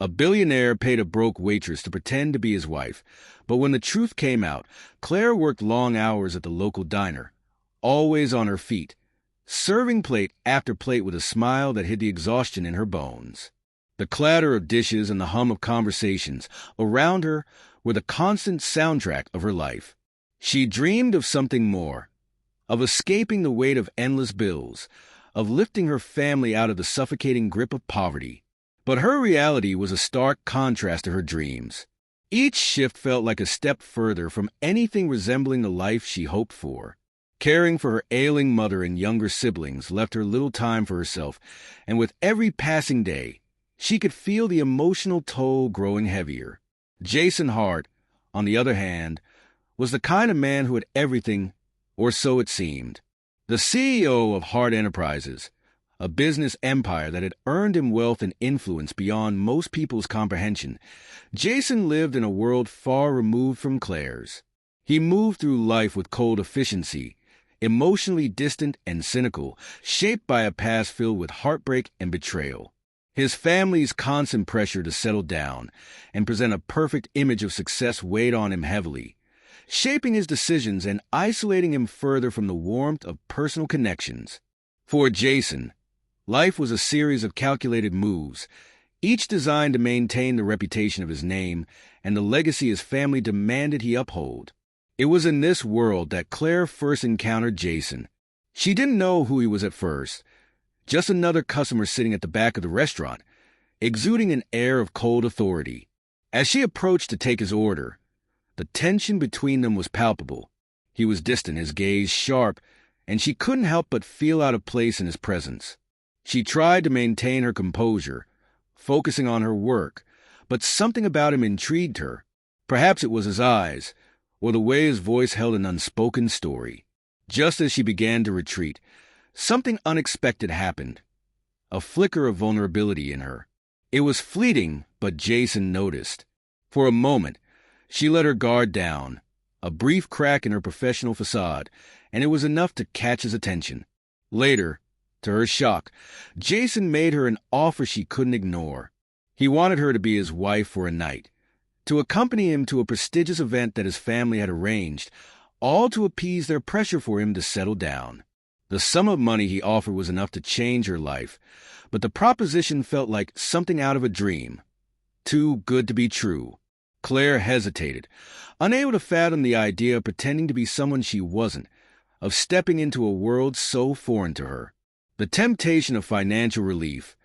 A billionaire paid a broke waitress to pretend to be his wife, but when the truth came out, Claire worked long hours at the local diner, always on her feet, serving plate after plate with a smile that hid the exhaustion in her bones. The clatter of dishes and the hum of conversations around her were the constant soundtrack of her life. She dreamed of something more, of escaping the weight of endless bills, of lifting her family out of the suffocating grip of poverty. But her reality was a stark contrast to her dreams. Each shift felt like a step further from anything resembling the life she hoped for. Caring for her ailing mother and younger siblings left her little time for herself, and with every passing day, she could feel the emotional toll growing heavier. Jason Hart, on the other hand, was the kind of man who had everything, or so it seemed. The CEO of Hart Enterprises, a business empire that had earned him wealth and influence beyond most people's comprehension, Jason lived in a world far removed from Claire's. He moved through life with cold efficiency, emotionally distant and cynical, shaped by a past filled with heartbreak and betrayal. His family's constant pressure to settle down and present a perfect image of success weighed on him heavily, shaping his decisions and isolating him further from the warmth of personal connections. For Jason, life was a series of calculated moves, each designed to maintain the reputation of his name and the legacy his family demanded he uphold. It was in this world that Claire first encountered Jason. She didn't know who he was at first, just another customer sitting at the back of the restaurant, exuding an air of cold authority. As she approached to take his order, the tension between them was palpable. He was distant, his gaze sharp, and she couldn't help but feel out of place in his presence. She tried to maintain her composure, focusing on her work, but something about him intrigued her. Perhaps it was his eyes, or the way his voice held an unspoken story. Just as she began to retreat, something unexpected happened, a flicker of vulnerability in her. It was fleeting, but Jason noticed. For a moment, she let her guard down, a brief crack in her professional facade, and it was enough to catch his attention. Later, to her shock, Jason made her an offer she couldn't ignore. He wanted her to be his wife for a night, to accompany him to a prestigious event that his family had arranged, all to appease their pressure for him to settle down. The sum of money he offered was enough to change her life, but the proposition felt like something out of a dream. Too good to be true. Claire hesitated, unable to fathom the idea of pretending to be someone she wasn't, of stepping into a world so foreign to her. The temptation of financial relief,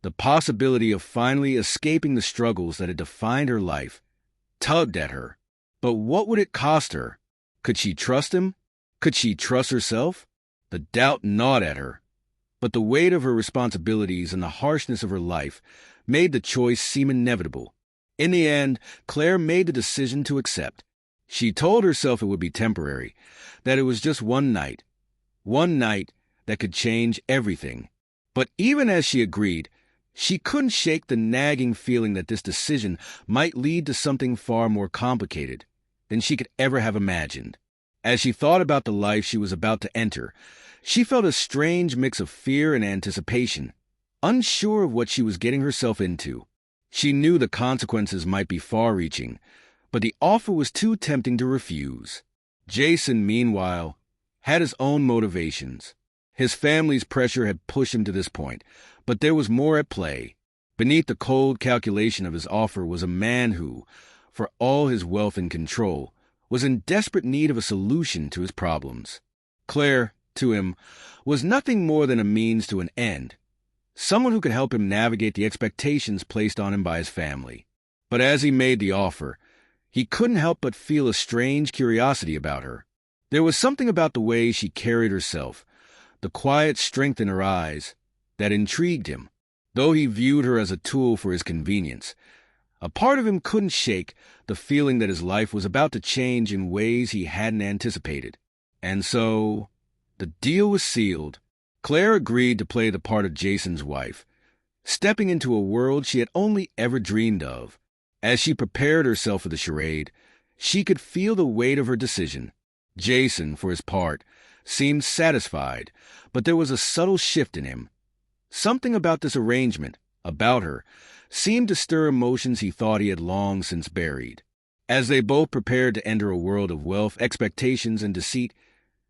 the possibility of finally escaping the struggles that had defined her life, tugged at her. But what would it cost her? Could she trust him? Could she trust herself? The doubt gnawed at her, but the weight of her responsibilities and the harshness of her life made the choice seem inevitable. In the end, Claire made the decision to accept. She told herself it would be temporary, that it was just one night that could change everything. But even as she agreed, she couldn't shake the nagging feeling that this decision might lead to something far more complicated than she could ever have imagined. As she thought about the life she was about to enter, she felt a strange mix of fear and anticipation, unsure of what she was getting herself into. She knew the consequences might be far-reaching, but the offer was too tempting to refuse. Jason, meanwhile, had his own motivations. His family's pressure had pushed him to this point, but there was more at play. Beneath the cold calculation of his offer was a man who, for all his wealth and control, was in desperate need of a solution to his problems. Claire, to him, was nothing more than a means to an end, someone who could help him navigate the expectations placed on him by his family. But as he made the offer, he couldn't help but feel a strange curiosity about her. There was something about the way she carried herself, the quiet strength in her eyes, that intrigued him. Though he viewed her as a tool for his convenience, a part of him couldn't shake the feeling that his life was about to change in ways he hadn't anticipated. And so, the deal was sealed. Claire agreed to play the part of Jason's wife, stepping into a world she had only ever dreamed of. As she prepared herself for the charade, she could feel the weight of her decision. Jason, for his part, seemed satisfied, but there was a subtle shift in him. Something about this arrangement, about her seemed to stir emotions he thought he had long since buried. As they both prepared to enter a world of wealth, expectations, and deceit,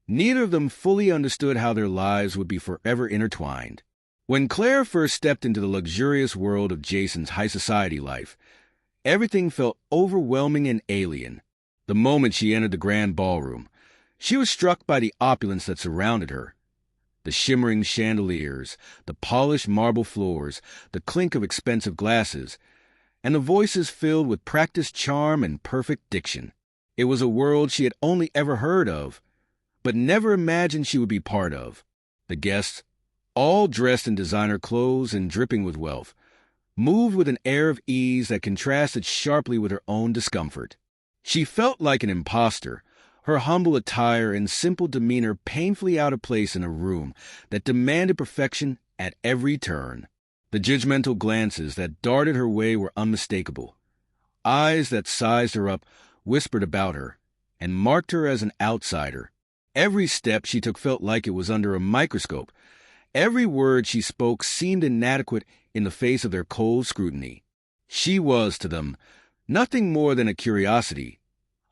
neither of them fully understood how their lives would be forever intertwined. When Claire first stepped into the luxurious world of Jason's high society life, everything felt overwhelming and alien. The moment she entered the grand ballroom, she was struck by the opulence that surrounded her. The shimmering chandeliers, the polished marble floors, the clink of expensive glasses, and the voices filled with practiced charm and perfect diction. It was a world she had only ever heard of, but never imagined she would be part of. The guests, all dressed in designer clothes and dripping with wealth, moved with an air of ease that contrasted sharply with her own discomfort. She felt like an imposter, her humble attire and simple demeanor painfully out of place in a room that demanded perfection at every turn. The judgmental glances that darted her way were unmistakable. Eyes that sized her up whispered about her and marked her as an outsider. Every step she took felt like it was under a microscope. Every word she spoke seemed inadequate in the face of their cold scrutiny. She was, to them, nothing more than a curiosity,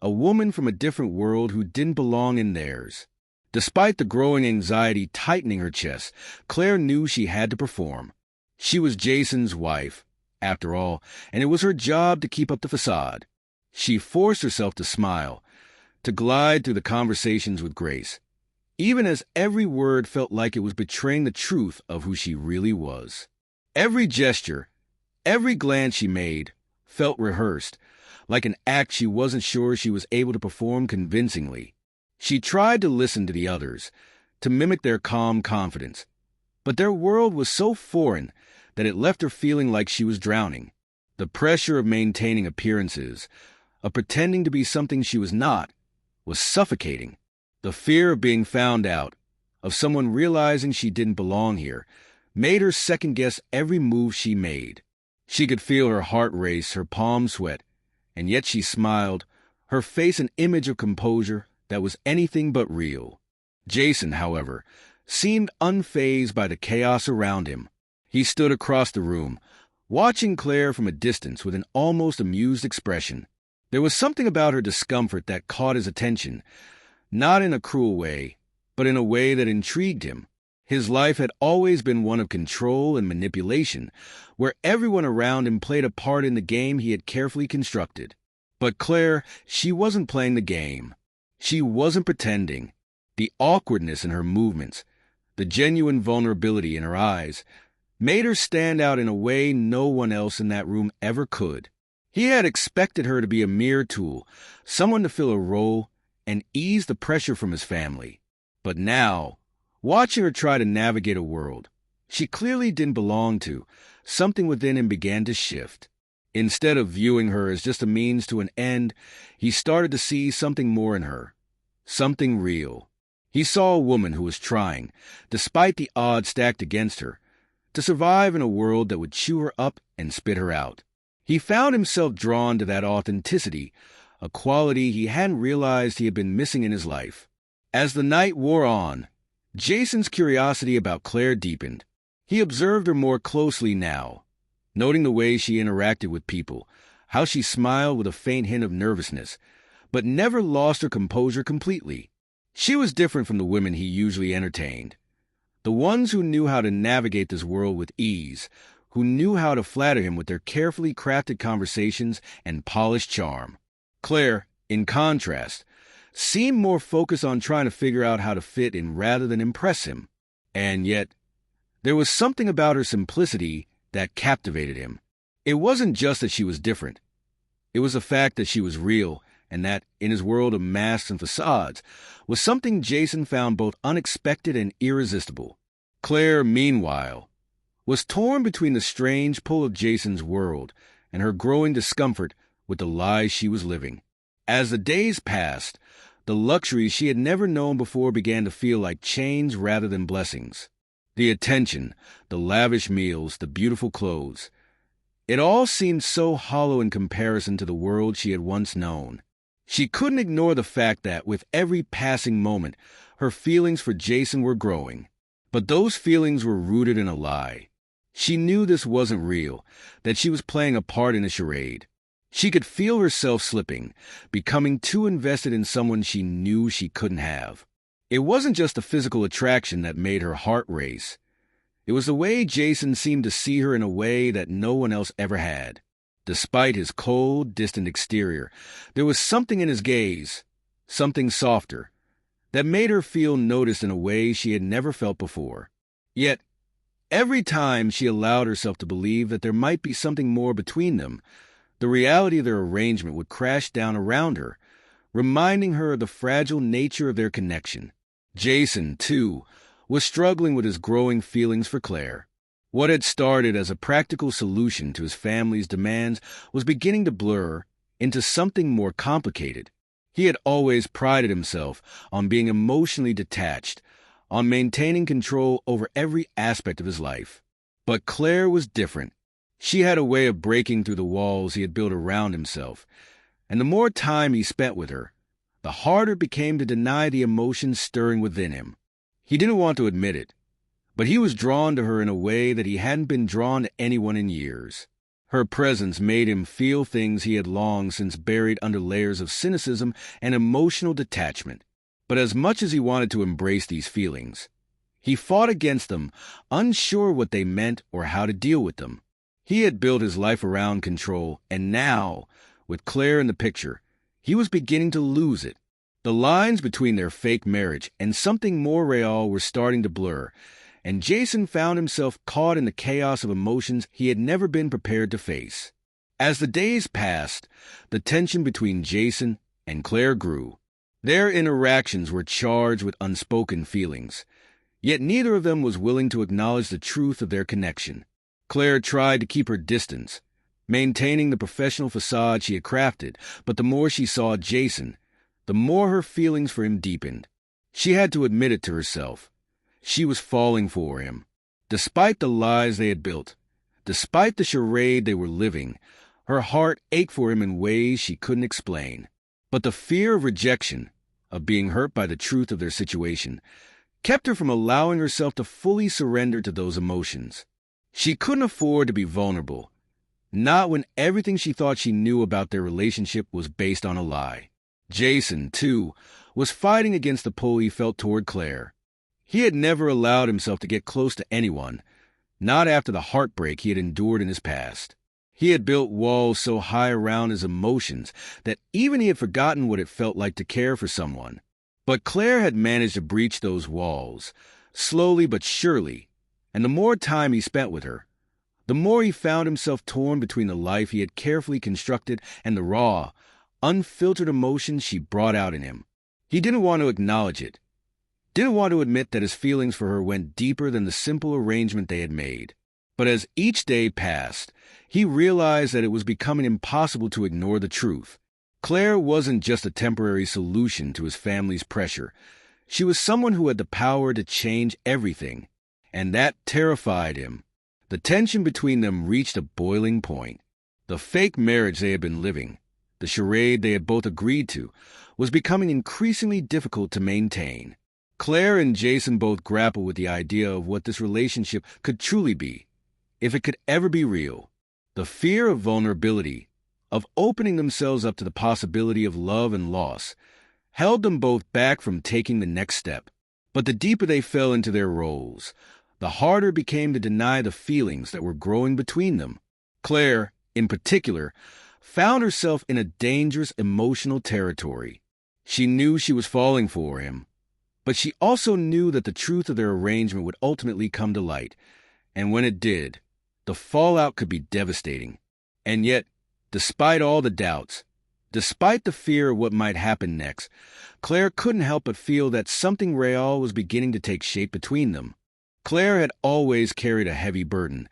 a woman from a different world who didn't belong in theirs. Despite the growing anxiety tightening her chest, Claire knew she had to perform. She was Jason's wife, after all, and it was her job to keep up the facade. She forced herself to smile, to glide through the conversations with grace, even as every word felt like it was betraying the truth of who she really was. Every gesture, every glance she made, felt rehearsed, like an act she wasn't sure she was able to perform convincingly. She tried to listen to the others, to mimic their calm confidence, but their world was so foreign that it left her feeling like she was drowning. The pressure of maintaining appearances, of pretending to be something she was not, was suffocating. The fear of being found out, of someone realizing she didn't belong here, made her second-guess every move she made. She could feel her heart race, her palms sweat, and yet she smiled, her face an image of composure that was anything but real. Jason, however, seemed unfazed by the chaos around him. He stood across the room, watching Claire from a distance with an almost amused expression. There was something about her discomfort that caught his attention, not in a cruel way, but in a way that intrigued him. His life had always been one of control and manipulation, where everyone around him played a part in the game he had carefully constructed. But Claire, she wasn't playing the game. She wasn't pretending. The awkwardness in her movements, the genuine vulnerability in her eyes, made her stand out in a way no one else in that room ever could. He had expected her to be a mere tool, someone to fill a role and ease the pressure from his family. But now, watching her try to navigate a world she clearly didn't belong to, something within him began to shift. Instead of viewing her as just a means to an end, he started to see something more in her, something real. He saw a woman who was trying, despite the odds stacked against her, to survive in a world that would chew her up and spit her out. He found himself drawn to that authenticity, a quality he hadn't realized he had been missing in his life. As the night wore on, Jason's curiosity about Claire deepened. He observed her more closely now, noting the way she interacted with people, how she smiled with a faint hint of nervousness, but never lost her composure completely. She was different from the women he usually entertained, the ones who knew how to navigate this world with ease, who knew how to flatter him with their carefully crafted conversations and polished charm. Claire, in contrast, seemed more focused on trying to figure out how to fit in rather than impress him. And yet, there was something about her simplicity that captivated him. It wasn't just that she was different. It was the fact that she was real, and that, in his world of masks and facades, was something Jason found both unexpected and irresistible. Claire, meanwhile, was torn between the strange pull of Jason's world and her growing discomfort with the lies she was living. As the days passed, the luxuries she had never known before began to feel like chains rather than blessings. The attention, the lavish meals, the beautiful clothes. It all seemed so hollow in comparison to the world she had once known. She couldn't ignore the fact that, with every passing moment, her feelings for Jason were growing. But those feelings were rooted in a lie. She knew this wasn't real, that she was playing a part in a charade. She could feel herself slipping, becoming too invested in someone she knew she couldn't have. It wasn't just the physical attraction that made her heart race. It was the way Jason seemed to see her in a way that no one else ever had. Despite his cold, distant exterior, there was something in his gaze, something softer, that made her feel noticed in a way she had never felt before. Yet, every time she allowed herself to believe that there might be something more between them, the reality of their arrangement would crash down around her, reminding her of the fragile nature of their connection. Jason, too, was struggling with his growing feelings for Claire. What had started as a practical solution to his family's demands was beginning to blur into something more complicated. He had always prided himself on being emotionally detached, on maintaining control over every aspect of his life. But Claire was different. She had a way of breaking through the walls he had built around himself, and the more time he spent with her, the harder it became to deny the emotions stirring within him. He didn't want to admit it, but he was drawn to her in a way that he hadn't been drawn to anyone in years. Her presence made him feel things he had long since buried under layers of cynicism and emotional detachment. But as much as he wanted to embrace these feelings, he fought against them, unsure what they meant or how to deal with them. He had built his life around control, and now, with Claire in the picture, he was beginning to lose it. The lines between their fake marriage and something more real were starting to blur, and Jason found himself caught in the chaos of emotions he had never been prepared to face. As the days passed, the tension between Jason and Claire grew. Their interactions were charged with unspoken feelings, yet neither of them was willing to acknowledge the truth of their connection. Claire tried to keep her distance, maintaining the professional facade she had crafted, but the more she saw Jason, the more her feelings for him deepened. She had to admit it to herself. She was falling for him. Despite the lies they had built, despite the charade they were living, her heart ached for him in ways she couldn't explain. But the fear of rejection, of being hurt by the truth of their situation, kept her from allowing herself to fully surrender to those emotions. She couldn't afford to be vulnerable, not when everything she thought she knew about their relationship was based on a lie. Jason, too, was fighting against the pull he felt toward Claire. He had never allowed himself to get close to anyone, not after the heartbreak he had endured in his past. He had built walls so high around his emotions that even he had forgotten what it felt like to care for someone. But Claire had managed to breach those walls, slowly but surely, and the more time he spent with her, the more he found himself torn between the life he had carefully constructed and the raw, unfiltered emotions she brought out in him. He didn't want to acknowledge it, didn't want to admit that his feelings for her went deeper than the simple arrangement they had made. But as each day passed, he realized that it was becoming impossible to ignore the truth. Claire wasn't just a temporary solution to his family's pressure. She was someone who had the power to change everything, and that terrified him. The tension between them reached a boiling point. The fake marriage they had been living, the charade they had both agreed to, was becoming increasingly difficult to maintain. Claire and Jason both grappled with the idea of what this relationship could truly be, if it could ever be real. The fear of vulnerability, of opening themselves up to the possibility of love and loss, held them both back from taking the next step. But the deeper they fell into their roles, the harder it became to deny the feelings that were growing between them. Claire, in particular, found herself in a dangerous emotional territory. She knew she was falling for him, but she also knew that the truth of their arrangement would ultimately come to light, and when it did, the fallout could be devastating. And yet, despite all the doubts, despite the fear of what might happen next, Claire couldn't help but feel that something real was beginning to take shape between them. Claire had always carried a heavy burden,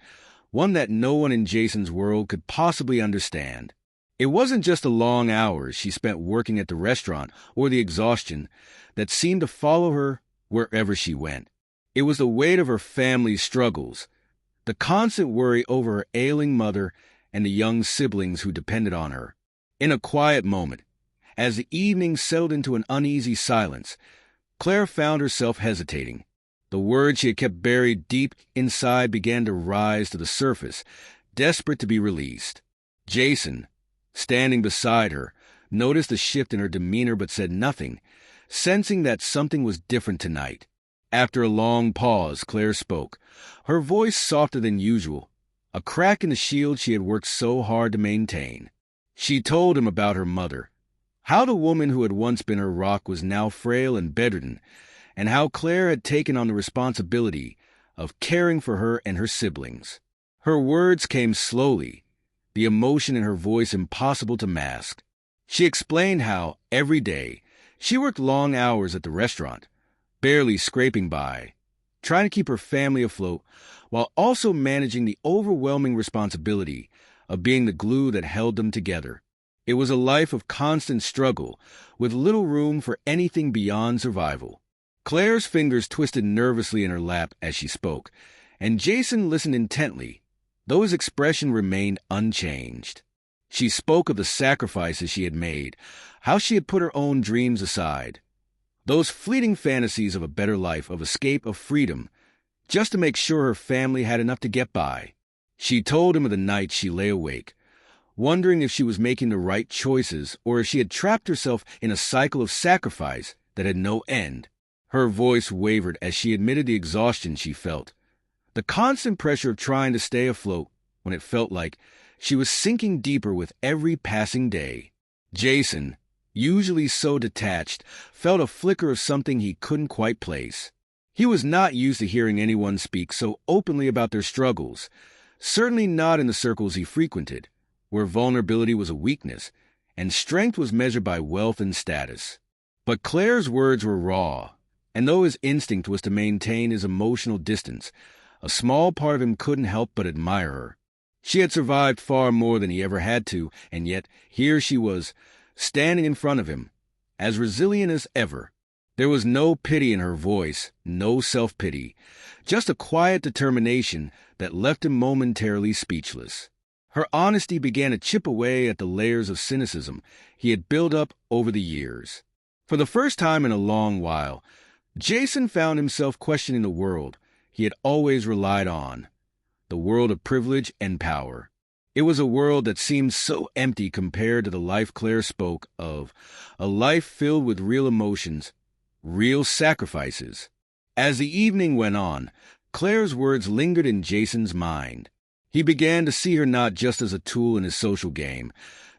one that no one in Jason's world could possibly understand. It wasn't just the long hours she spent working at the restaurant or the exhaustion that seemed to follow her wherever she went. It was the weight of her family's struggles, the constant worry over her ailing mother and the young siblings who depended on her. In a quiet moment, as the evening settled into an uneasy silence, Claire found herself hesitating. The words she had kept buried deep inside began to rise to the surface, desperate to be released. Jason, standing beside her, noticed the shift in her demeanor but said nothing, sensing that something was different tonight. After a long pause, Claire spoke, her voice softer than usual, a crack in the shield she had worked so hard to maintain. She told him about her mother, how the woman who had once been her rock was now frail and bedridden, and how Claire had taken on the responsibility of caring for her and her siblings. Her words came slowly, the emotion in her voice impossible to mask. She explained how, every day, she worked long hours at the restaurant, barely scraping by, trying to keep her family afloat, while also managing the overwhelming responsibility of being the glue that held them together. It was a life of constant struggle, with little room for anything beyond survival. Claire's fingers twisted nervously in her lap as she spoke, and Jason listened intently, though his expression remained unchanged. She spoke of the sacrifices she had made, how she had put her own dreams aside, those fleeting fantasies of a better life, of escape, of freedom, just to make sure her family had enough to get by. She told him of the nights she lay awake, wondering if she was making the right choices or if she had trapped herself in a cycle of sacrifice that had no end. Her voice wavered as she admitted the exhaustion she felt, the constant pressure of trying to stay afloat when it felt like she was sinking deeper with every passing day. Jason, usually so detached, felt a flicker of something he couldn't quite place. He was not used to hearing anyone speak so openly about their struggles, certainly not in the circles he frequented, where vulnerability was a weakness and strength was measured by wealth and status. But Claire's words were raw, and though his instinct was to maintain his emotional distance, a small part of him couldn't help but admire her. She had survived far more than he ever had to, and yet here she was, standing in front of him, as resilient as ever. There was no pity in her voice, no self-pity, just a quiet determination that left him momentarily speechless. Her honesty began to chip away at the layers of cynicism he had built up over the years. For the first time in a long while, Jason found himself questioning the world he had always relied on, the world of privilege and power. It was a world that seemed so empty compared to the life Claire spoke of, a life filled with real emotions, real sacrifices. As the evening went on, Claire's words lingered in Jason's mind. He began to see her not just as a tool in his social game,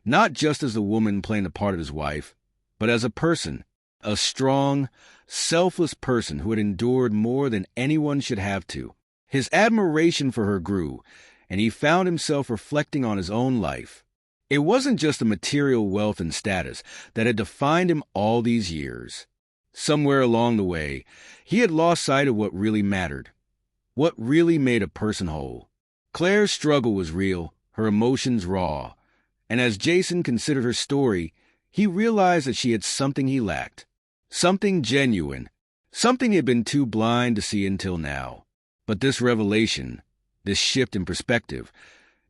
not just as the woman playing the part of his wife, but as a person, a strong, selfless person who had endured more than anyone should have to. His admiration for her grew, and he found himself reflecting on his own life. It wasn't just the material wealth and status that had defined him all these years. Somewhere along the way, he had lost sight of what really mattered, what really made a person whole. Claire's struggle was real, her emotions raw, and as Jason considered her story, he realized that she had something he lacked, something genuine, something he had been too blind to see until now. But this revelation, this shift in perspective,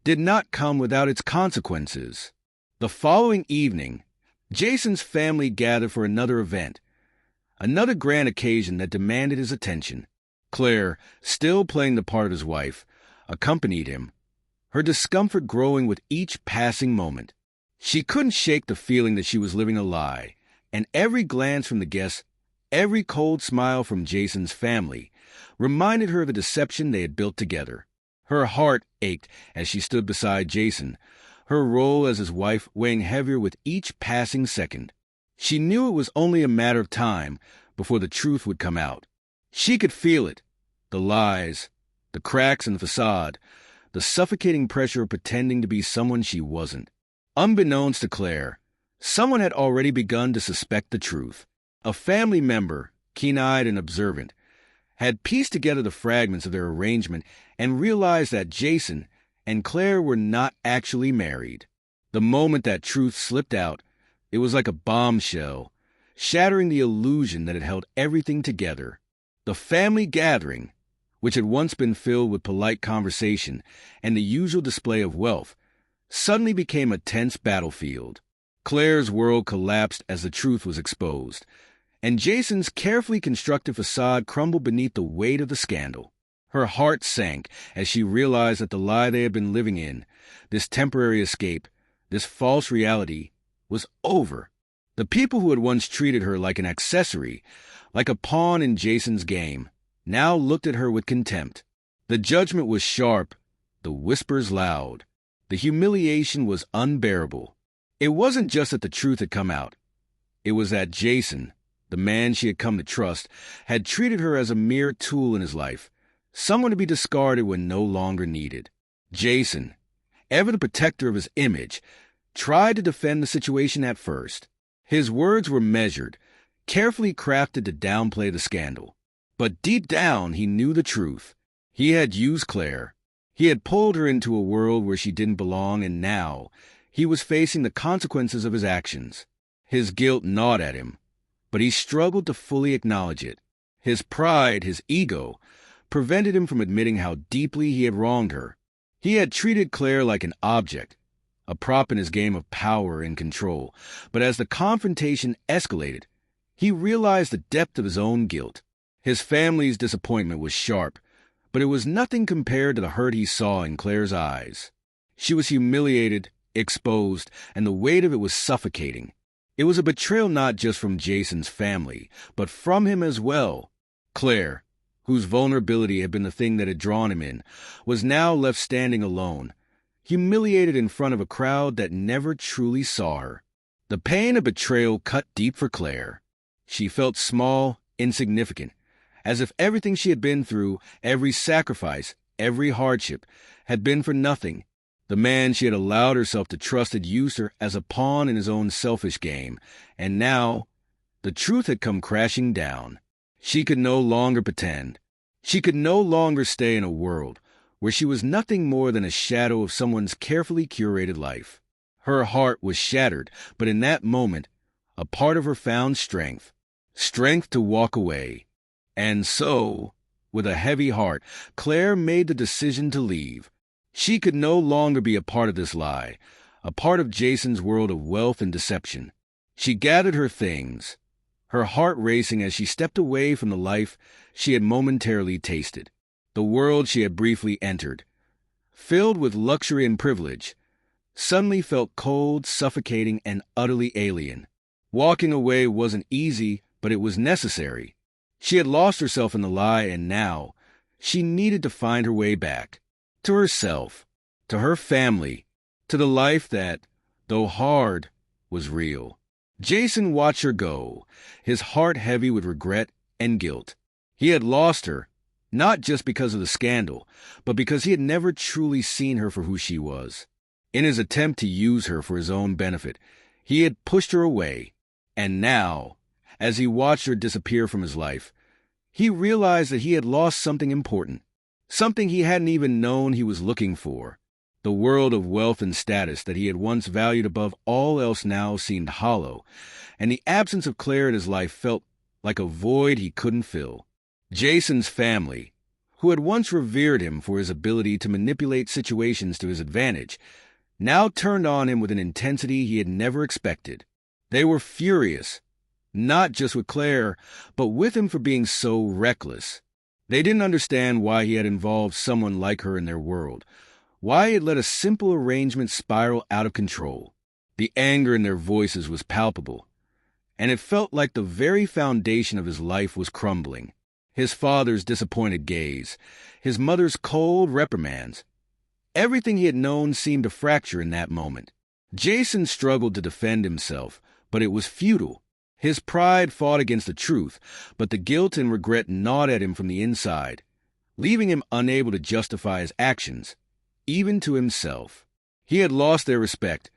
did not come without its consequences. The following evening, Jason's family gathered for another event, another grand occasion that demanded his attention. Claire, still playing the part of his wife, accompanied him, her discomfort growing with each passing moment. She couldn't shake the feeling that she was living a lie, and every glance from the guests, every cold smile from Jason's family, reminded her of the deception they had built together. Her heart ached as she stood beside Jason, her role as his wife weighing heavier with each passing second. She knew it was only a matter of time before the truth would come out. She could feel it, the lies, the cracks in the facade, the suffocating pressure of pretending to be someone she wasn't. Unbeknownst to Claire, someone had already begun to suspect the truth. A family member, keen-eyed and observant, had pieced together the fragments of their arrangement and realized that Jason and Claire were not actually married. The moment that truth slipped out, it was like a bombshell, shattering the illusion that had held everything together. The family gathering, which had once been filled with polite conversation and the usual display of wealth, suddenly became a tense battlefield. Claire's world collapsed as the truth was exposed, and Jason's carefully constructed facade crumbled beneath the weight of the scandal. Her heart sank as she realized that the lie they had been living in, this temporary escape, this false reality, was over. The people who had once treated her like an accessory, like a pawn in Jason's game, now looked at her with contempt. The judgment was sharp, the whispers loud. The humiliation was unbearable. It wasn't just that the truth had come out. It was that Jason, the man she had come to trust, had treated her as a mere tool in his life, someone to be discarded when no longer needed. Jason, ever the protector of his image, tried to defend the situation at first. His words were measured, carefully crafted to downplay the scandal. But deep down, he knew the truth. He had used Claire. He had pulled her into a world where she didn't belong, and now he was facing the consequences of his actions. His guilt gnawed at him, but he struggled to fully acknowledge it. His pride, his ego, prevented him from admitting how deeply he had wronged her. He had treated Claire like an object, a prop in his game of power and control. But as the confrontation escalated, he realized the depth of his own guilt. His family's disappointment was sharp, but it was nothing compared to the hurt he saw in Claire's eyes. She was humiliated, exposed, and the weight of it was suffocating. It was a betrayal not just from Jason's family, but from him as well. Claire, whose vulnerability had been the thing that had drawn him in, was now left standing alone, humiliated in front of a crowd that never truly saw her. The pain of betrayal cut deep for Claire. She felt small, insignificant, as if everything she had been through, every sacrifice, every hardship, had been for nothing. The man she had allowed herself to trust had used her as a pawn in his own selfish game, and now the truth had come crashing down. She could no longer pretend. She could no longer stay in a world where she was nothing more than a shadow of someone's carefully curated life. Her heart was shattered, but in that moment, a part of her found strength to walk away. And so, with a heavy heart, Claire made the decision to leave. She could no longer be a part of this lie, a part of Jason's world of wealth and deception. She gathered her things, her heart racing as she stepped away from the life she had momentarily tasted. The world she had briefly entered, filled with luxury and privilege, suddenly felt cold, suffocating, and utterly alien. Walking away wasn't easy, but it was necessary. She had lost herself in the lie, and now she needed to find her way back. To herself, to her family, to the life that, though hard, was real. Jason watched her go, his heart heavy with regret and guilt. He had lost her, not just because of the scandal, but because he had never truly seen her for who she was. In his attempt to use her for his own benefit, he had pushed her away. And now, as he watched her disappear from his life, he realized that he had lost something important. Something he hadn't even known he was looking for. The world of wealth and status that he had once valued above all else now seemed hollow, and the absence of Claire in his life felt like a void he couldn't fill. Jason's family, who had once revered him for his ability to manipulate situations to his advantage, now turned on him with an intensity he had never expected. They were furious, not just with Claire, but with him for being so reckless. They didn't understand why he had involved someone like her in their world, why he had let a simple arrangement spiral out of control. The anger in their voices was palpable, and it felt like the very foundation of his life was crumbling. His father's disappointed gaze, his mother's cold reprimands. Everything he had known seemed to fracture in that moment. Jason struggled to defend himself, but it was futile. His pride fought against the truth, but the guilt and regret gnawed at him from the inside, leaving him unable to justify his actions, even to himself. He had lost their respect,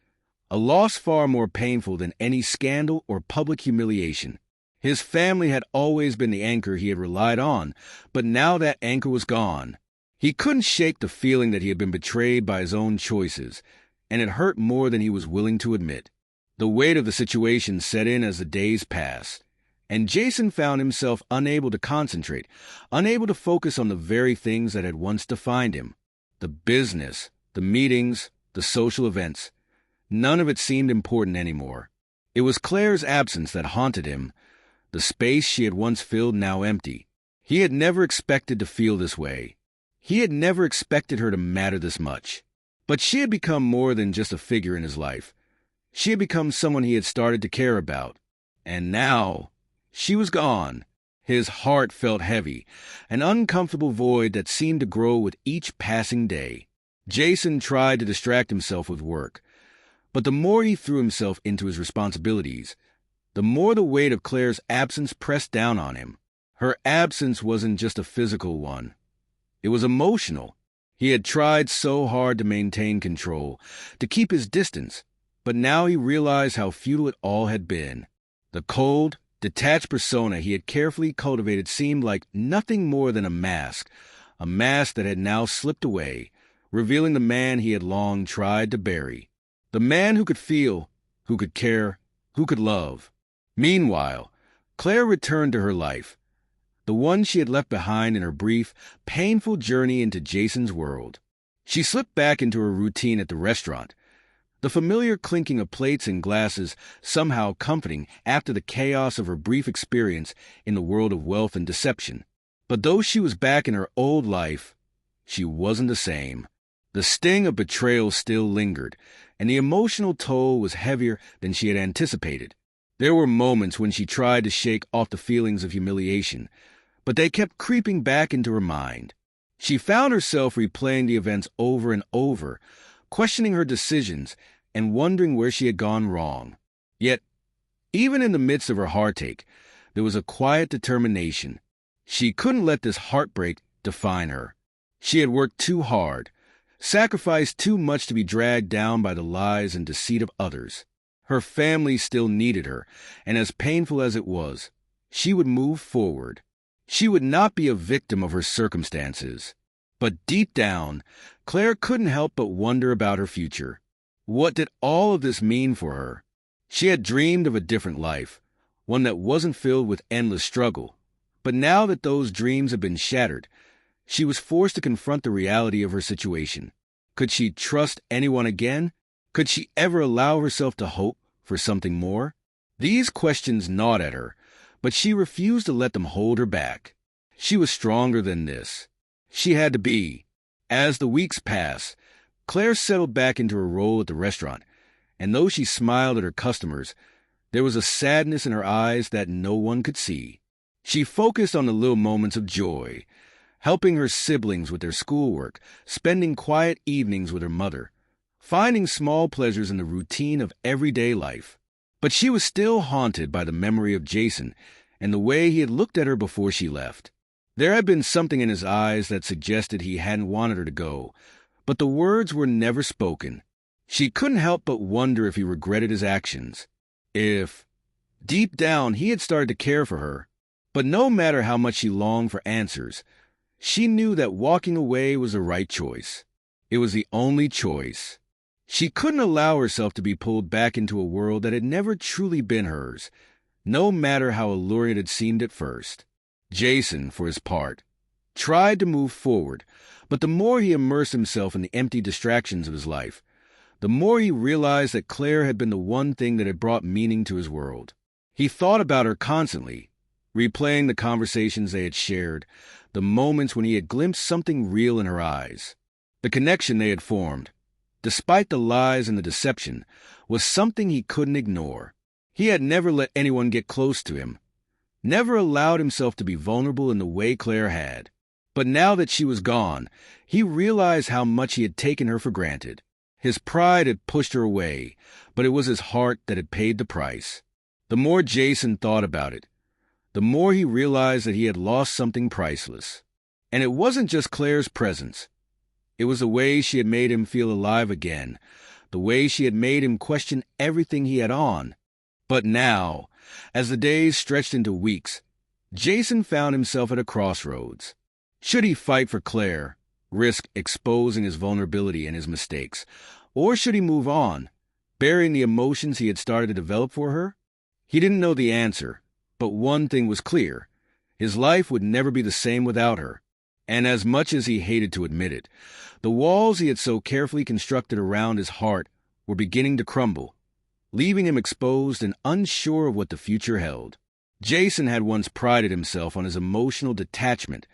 a loss far more painful than any scandal or public humiliation. His family had always been the anchor he had relied on, but now that anchor was gone. He couldn't shake the feeling that he had been betrayed by his own choices, and it hurt more than he was willing to admit. The weight of the situation set in as the days passed, and Jason found himself unable to concentrate, unable to focus on the very things that had once defined him. The business, the meetings, the social events. None of it seemed important anymore. It was Claire's absence that haunted him, The space she had once filled now empty. He had never expected to feel this way. He had never expected her to matter this much. But she had become more than just a figure in his life. She had become someone he had started to care about. And now, she was gone. His heart felt heavy, an uncomfortable void that seemed to grow with each passing day. Jason tried to distract himself with work, but the more he threw himself into his responsibilities, the more the weight of Claire's absence pressed down on him. Her absence wasn't just a physical one. It was emotional. He had tried so hard to maintain control, to keep his distance, but now he realized how futile it all had been. The cold, detached persona he had carefully cultivated seemed like nothing more than a mask that had now slipped away, revealing the man he had long tried to bury. The man who could feel, who could care, who could love. Meanwhile, Claire returned to her life, the one she had left behind in her brief, painful journey into Jason's world. She slipped back into her routine at the restaurant, the familiar clinking of plates and glasses somehow comforting after the chaos of her brief experience in the world of wealth and deception. But though she was back in her old life, she wasn't the same. The sting of betrayal still lingered, and the emotional toll was heavier than she had anticipated. There were moments when she tried to shake off the feelings of humiliation, but they kept creeping back into her mind. She found herself replaying the events over and over, questioning her decisions and wondering where she had gone wrong. Yet, even in the midst of her heartache, there was a quiet determination. She couldn't let this heartbreak define her. She had worked too hard, sacrificed too much to be dragged down by the lies and deceit of others. Her family still needed her, and as painful as it was, she would move forward. She would not be a victim of her circumstances. But deep down, Claire couldn't help but wonder about her future. What did all of this mean for her? She had dreamed of a different life, one that wasn't filled with endless struggle. But now that those dreams had been shattered, she was forced to confront the reality of her situation. Could she trust anyone again? Could she ever allow herself to hope for something more? These questions gnawed at her, but she refused to let them hold her back. She was stronger than this. She had to be. As the weeks passed, Claire settled back into her role at the restaurant, and though she smiled at her customers, there was a sadness in her eyes that no one could see. She focused on the little moments of joy, helping her siblings with their schoolwork, spending quiet evenings with her mother, finding small pleasures in the routine of everyday life. But she was still haunted by the memory of Jason and the way he had looked at her before she left. There had been something in his eyes that suggested he hadn't wanted her to go, but the words were never spoken. She couldn't help but wonder if he regretted his actions, if, deep down, he had started to care for her. But no matter how much she longed for answers, she knew that walking away was the right choice. It was the only choice. She couldn't allow herself to be pulled back into a world that had never truly been hers, no matter how alluring it had seemed at first. Jason, for his part, tried to move forward, but the more he immersed himself in the empty distractions of his life, the more he realized that Claire had been the one thing that had brought meaning to his world. He thought about her constantly, replaying the conversations they had shared, the moments when he had glimpsed something real in her eyes. The connection they had formed, despite the lies and the deception, was something he couldn't ignore. He had never let anyone get close to him, never allowed himself to be vulnerable in the way Claire had. But now that she was gone, he realized how much he had taken her for granted. His pride had pushed her away, but it was his heart that had paid the price. The more Jason thought about it, the more he realized that he had lost something priceless. And it wasn't just Claire's presence. It was the way she had made him feel alive again, the way she had made him question everything he had on. But now, as the days stretched into weeks, Jason found himself at a crossroads. Should he fight for Claire, risk exposing his vulnerability and his mistakes, or should he move on, burying the emotions he had started to develop for her? He didn't know the answer, but one thing was clear. His life would never be the same without her. And as much as he hated to admit it, the walls he had so carefully constructed around his heart were beginning to crumble, leaving him exposed and unsure of what the future held. Jason had once prided himself on his emotional detachment,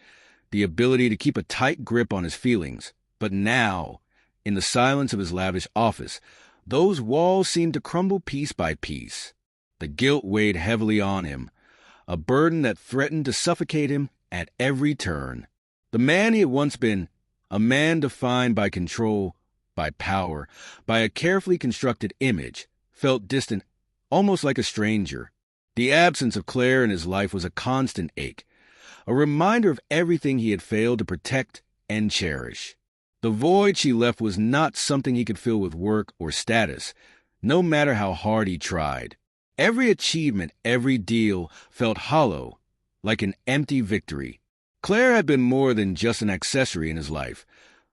the ability to keep a tight grip on his feelings. But now, in the silence of his lavish office, those walls seemed to crumble piece by piece. The guilt weighed heavily on him, a burden that threatened to suffocate him at every turn. The man he had once been, a man defined by control, by power, by a carefully constructed image, felt distant, almost like a stranger. The absence of Claire in his life was a constant ache, a reminder of everything he had failed to protect and cherish. The void she left was not something he could fill with work or status, no matter how hard he tried. Every achievement, every deal felt hollow, like an empty victory. Claire had been more than just an accessory in his life,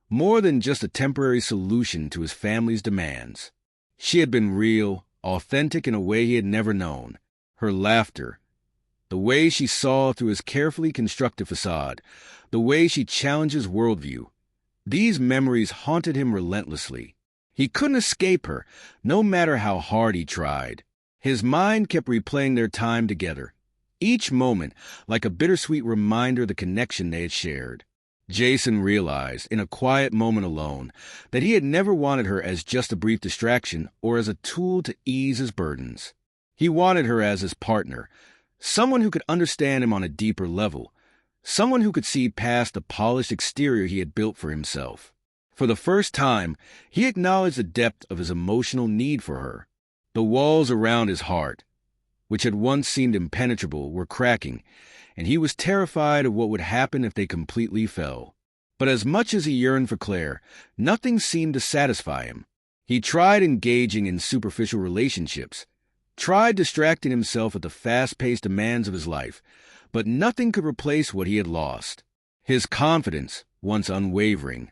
more than just a temporary solution to his family's demands. She had been real, authentic in a way he had never known. Her laughter, the way she saw through his carefully constructed facade, the way she challenged his worldview. These memories haunted him relentlessly. He couldn't escape her, no matter how hard he tried. His mind kept replaying their time together, each moment like a bittersweet reminder of the connection they had shared. Jason realized, in a quiet moment alone, that he had never wanted her as just a brief distraction or as a tool to ease his burdens. He wanted her as his partner, someone who could understand him on a deeper level, someone who could see past the polished exterior he had built for himself. For the first time, he acknowledged the depth of his emotional need for her. The walls around his heart, which had once seemed impenetrable, were cracking, and he was terrified of what would happen if they completely fell. But as much as he yearned for Claire, nothing seemed to satisfy him. He tried engaging in superficial relationships, tried distracting himself with the fast-paced demands of his life, but nothing could replace what he had lost. His confidence, once unwavering,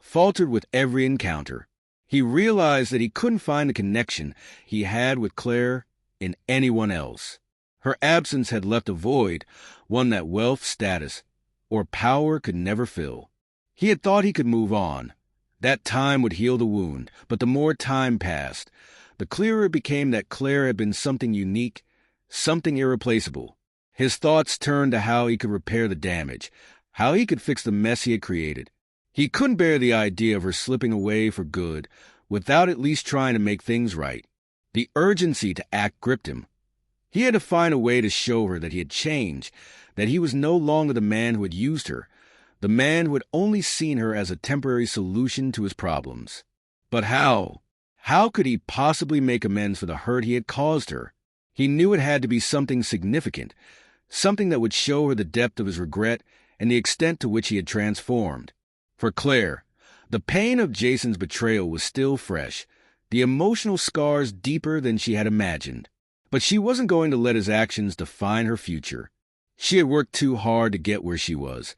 faltered with every encounter. He realized that he couldn't find the connection he had with Claire in anyone else. Her absence had left a void, one that wealth, status, or power could never fill. He had thought he could move on. That time would heal the wound, but the more time passed, the clearer it became that Claire had been something unique, something irreplaceable. His thoughts turned to how he could repair the damage, how he could fix the mess he had created. He couldn't bear the idea of her slipping away for good without at least trying to make things right. The urgency to act gripped him. He had to find a way to show her that he had changed, that he was no longer the man who had used her, the man who had only seen her as a temporary solution to his problems. But how? How could he possibly make amends for the hurt he had caused her? He knew it had to be something significant, something that would show her the depth of his regret and the extent to which he had transformed. For Claire, the pain of Jason's betrayal was still fresh, the emotional scars deeper than she had imagined. But she wasn't going to let his actions define her future. She had worked too hard to get where she was,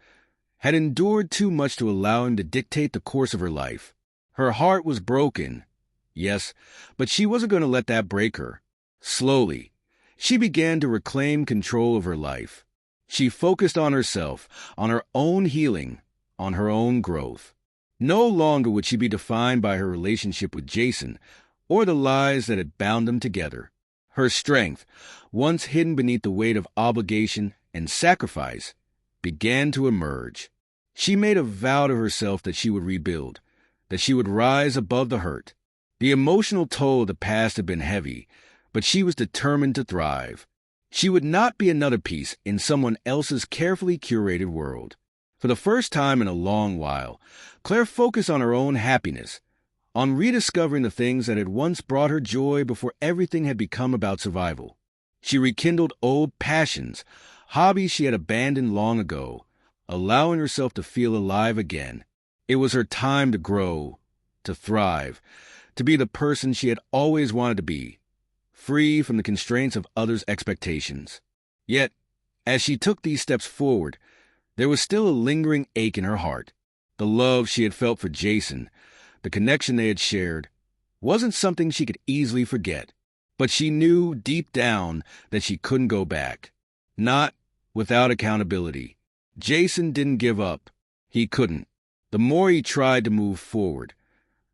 had endured too much to allow him to dictate the course of her life. Her heart was broken, yes, but she wasn't going to let that break her. Slowly, she began to reclaim control of her life. She focused on herself, on her own healing, on her own growth. No longer would she be defined by her relationship with Jason or the lies that had bound them together. Her strength, once hidden beneath the weight of obligation and sacrifice, began to emerge. She made a vow to herself that she would rebuild, that she would rise above the hurt. The emotional toll of the past had been heavy, but she was determined to thrive. She would not be another piece in someone else's carefully curated world. For the first time in a long while, Claire focused on her own happiness, on rediscovering the things that had once brought her joy before everything had become about survival. She rekindled old passions, hobbies she had abandoned long ago, allowing herself to feel alive again. It was her time to grow, to thrive, to be the person she had always wanted to be, free from the constraints of others' expectations. Yet, as she took these steps forward, there was still a lingering ache in her heart. The love she had felt for Jason, the connection they had shared, wasn't something she could easily forget. But she knew deep down that she couldn't go back. Not without accountability. Jason didn't give up. He couldn't. The more he tried to move forward,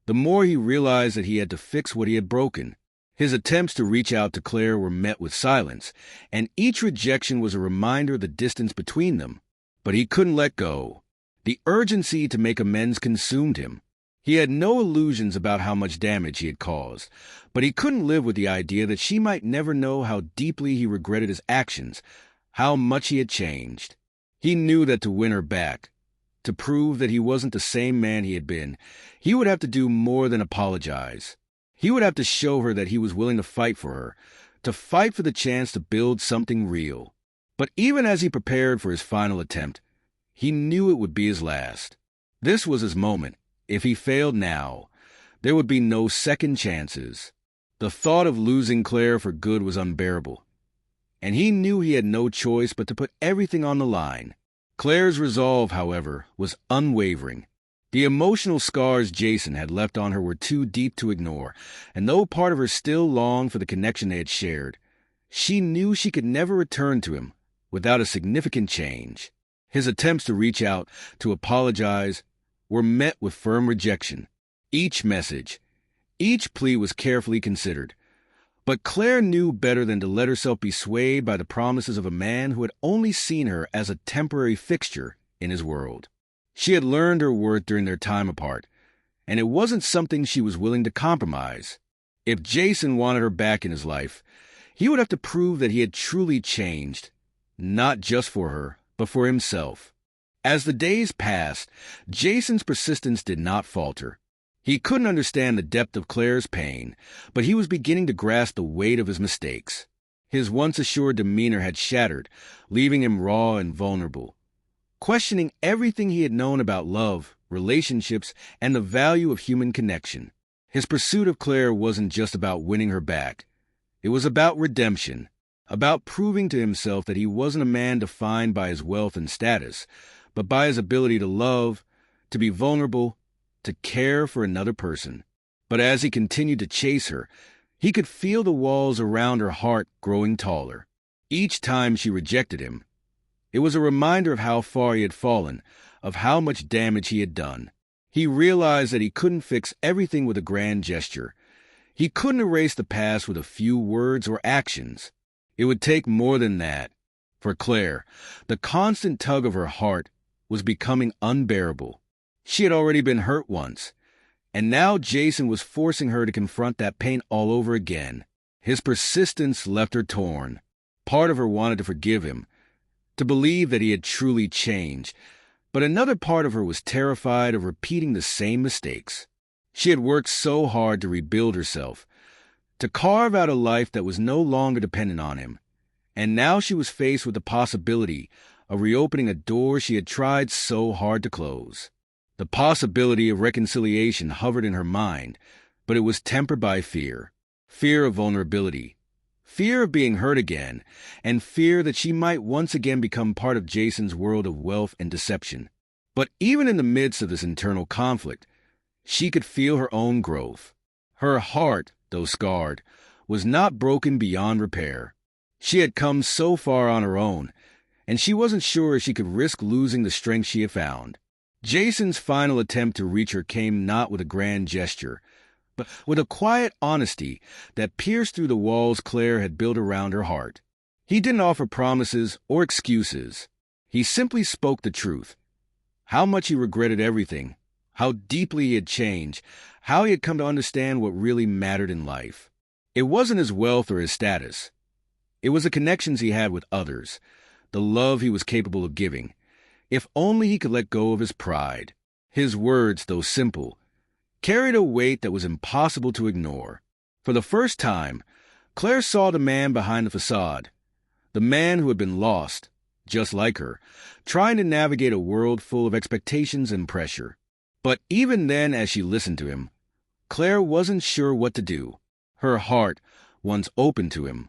the more he realized that he had to fix what he had broken. His attempts to reach out to Claire were met with silence, and each rejection was a reminder of the distance between them. But he couldn't let go. The urgency to make amends consumed him. He had no illusions about how much damage he had caused, but he couldn't live with the idea that she might never know how deeply he regretted his actions, how much he had changed. He knew that to win her back, to prove that he wasn't the same man he had been, he would have to do more than apologize. He would have to show her that he was willing to fight for her, to fight for the chance to build something real. But even as he prepared for his final attempt, he knew it would be his last. This was his moment. If he failed now, there would be no second chances. The thought of losing Claire for good was unbearable, and he knew he had no choice but to put everything on the line. Claire's resolve, however, was unwavering. The emotional scars Jason had left on her were too deep to ignore, and though part of her still longed for the connection they had shared, she knew she could never return to him without a significant change. His attempts to reach out, to apologize, were met with firm rejection. Each message, each plea was carefully considered. But Claire knew better than to let herself be swayed by the promises of a man who had only seen her as a temporary fixture in his world. She had learned her worth during their time apart, and it wasn't something she was willing to compromise. If Jason wanted her back in his life, he would have to prove that he had truly changed, not just for her, but for himself. As the days passed, Jason's persistence did not falter. He couldn't understand the depth of Claire's pain, but he was beginning to grasp the weight of his mistakes. His once assured demeanor had shattered, leaving him raw and vulnerable, questioning everything he had known about love, relationships, and the value of human connection. His pursuit of Claire wasn't just about winning her back. It was about redemption, about proving to himself that he wasn't a man defined by his wealth and status, but by his ability to love, to be vulnerable, to care for another person. But as he continued to chase her, he could feel the walls around her heart growing taller. Each time she rejected him, it was a reminder of how far he had fallen, of how much damage he had done. He realized that he couldn't fix everything with a grand gesture. He couldn't erase the past with a few words or actions. It would take more than that. For Claire, the constant tug of her heart was becoming unbearable. She had already been hurt once, and now Jason was forcing her to confront that pain all over again. His persistence left her torn. Part of her wanted to forgive him, to believe that he had truly changed, but another part of her was terrified of repeating the same mistakes. She had worked so hard to rebuild herself, to carve out a life that was no longer dependent on him, and now she was faced with the possibility of reopening a door she had tried so hard to close. The possibility of reconciliation hovered in her mind, but it was tempered by fear. Fear of vulnerability, fear of being hurt again, and fear that she might once again become part of Jason's world of wealth and deception. But even in the midst of this internal conflict, she could feel her own growth. Her heart, though scarred, was not broken beyond repair. She had come so far on her own, and she wasn't sure she could risk losing the strength she had found. Jason's final attempt to reach her came not with a grand gesture, but with a quiet honesty that pierced through the walls Claire had built around her heart. He didn't offer promises or excuses. He simply spoke the truth. How much he regretted everything, how deeply he had changed, how he had come to understand what really mattered in life. It wasn't his wealth or his status. It was the connections he had with others, the love he was capable of giving. If only he could let go of his pride. His words, though simple, carried a weight that was impossible to ignore. For the first time, Claire saw the man behind the facade, the man who had been lost, just like her, trying to navigate a world full of expectations and pressure. But even then, as she listened to him, Claire wasn't sure what to do. Her heart, once open to him,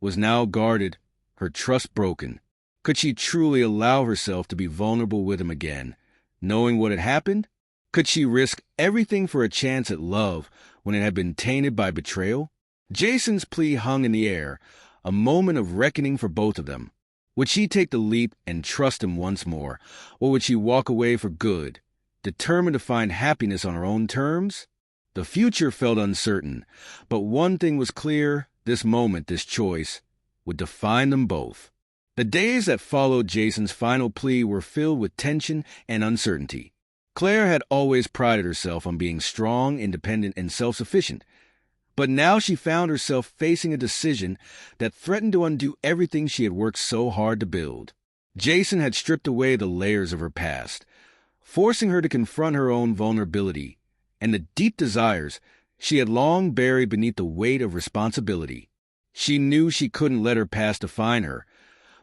was now guarded, her trust broken. Could she truly allow herself to be vulnerable with him again, knowing what had happened? Could she risk everything for a chance at love when it had been tainted by betrayal? Jason's plea hung in the air, a moment of reckoning for both of them. Would she take the leap and trust him once more, or would she walk away for good, determined to find happiness on her own terms? The future felt uncertain, but one thing was clear: this moment, this choice, would define them both. The days that followed Jason's final plea were filled with tension and uncertainty. Claire had always prided herself on being strong, independent, and self-sufficient, but now she found herself facing a decision that threatened to undo everything she had worked so hard to build. Jason had stripped away the layers of her past, forcing her to confront her own vulnerability and the deep desires she had long buried beneath the weight of responsibility. She knew she couldn't let her past define her,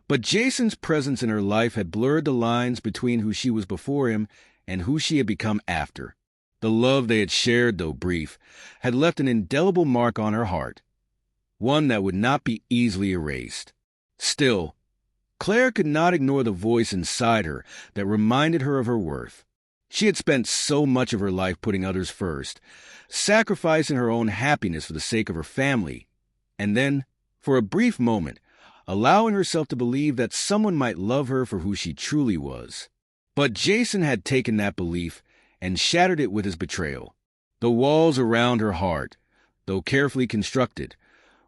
but Jason's presence in her life had blurred the lines between who she was before him and who she had become after. The love they had shared, though brief, had left an indelible mark on her heart, one that would not be easily erased. Still, Claire could not ignore the voice inside her that reminded her of her worth. She had spent so much of her life putting others first, sacrificing her own happiness for the sake of her family, and then, for a brief moment, allowing herself to believe that someone might love her for who she truly was. But Jason had taken that belief and shattered it with his betrayal. The walls around her heart, though carefully constructed,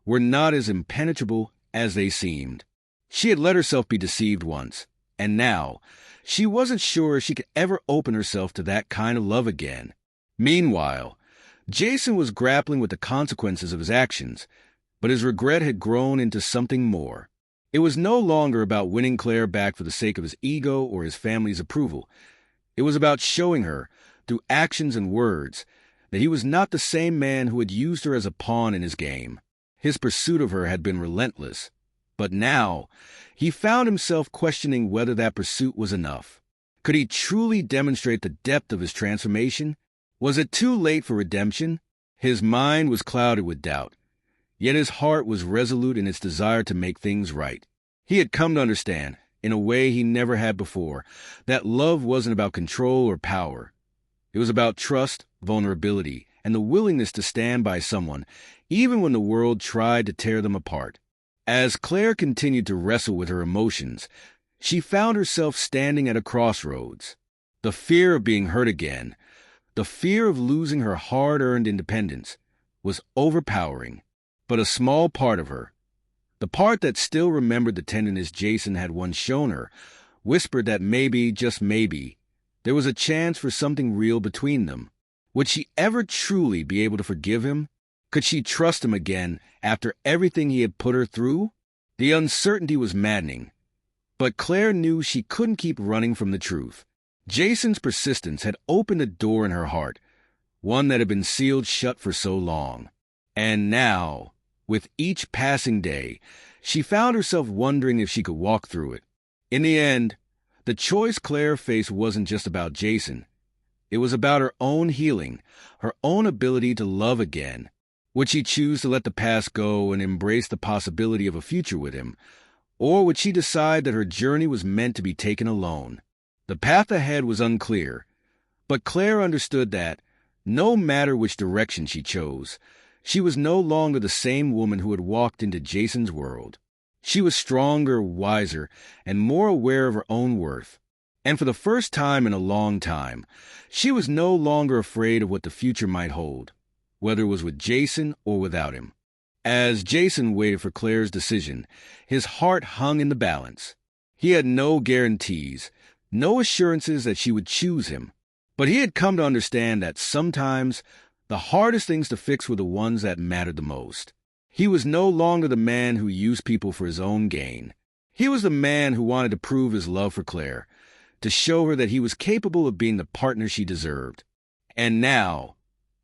were not as impenetrable as they seemed. She had let herself be deceived once, and now she wasn't sure she could ever open herself to that kind of love again. Meanwhile, Jason was grappling with the consequences of his actions, but his regret had grown into something more. It was no longer about winning Claire back for the sake of his ego or his family's approval. It was about showing her, through actions and words, that he was not the same man who had used her as a pawn in his game. His pursuit of her had been relentless, but now he found himself questioning whether that pursuit was enough. Could he truly demonstrate the depth of his transformation? Was it too late for redemption? His mind was clouded with doubt, yet his heart was resolute in its desire to make things right. He had come to understand, in a way he never had before, that love wasn't about control or power. It was about trust, vulnerability, and the willingness to stand by someone, even when the world tried to tear them apart. As Claire continued to wrestle with her emotions, she found herself standing at a crossroads. The fear of being hurt again, the fear of losing her hard-earned independence, was overpowering. But a small part of her, the part that still remembered the tenderness Jason had once shown her, whispered that maybe, just maybe, there was a chance for something real between them. Would she ever truly be able to forgive him? Could she trust him again after everything he had put her through? The uncertainty was maddening, but Claire knew she couldn't keep running from the truth. Jason's persistence had opened a door in her heart, one that had been sealed shut for so long. And now, with each passing day, she found herself wondering if she could walk through it. In the end, the choice Claire faced wasn't just about Jason. It was about her own healing, her own ability to love again. Would she choose to let the past go and embrace the possibility of a future with him? Or would she decide that her journey was meant to be taken alone? The path ahead was unclear, but Claire understood that, no matter which direction she chose, she was no longer the same woman who had walked into Jason's world. She was stronger, wiser, and more aware of her own worth. And for the first time in a long time, she was no longer afraid of what the future might hold, whether it was with Jason or without him. As Jason waited for Claire's decision, his heart hung in the balance. He had no guarantees, no assurances that she would choose him, but he had come to understand that sometimes the hardest things to fix were the ones that mattered the most. He was no longer the man who used people for his own gain. He was the man who wanted to prove his love for Claire, to show her that he was capable of being the partner she deserved. And now,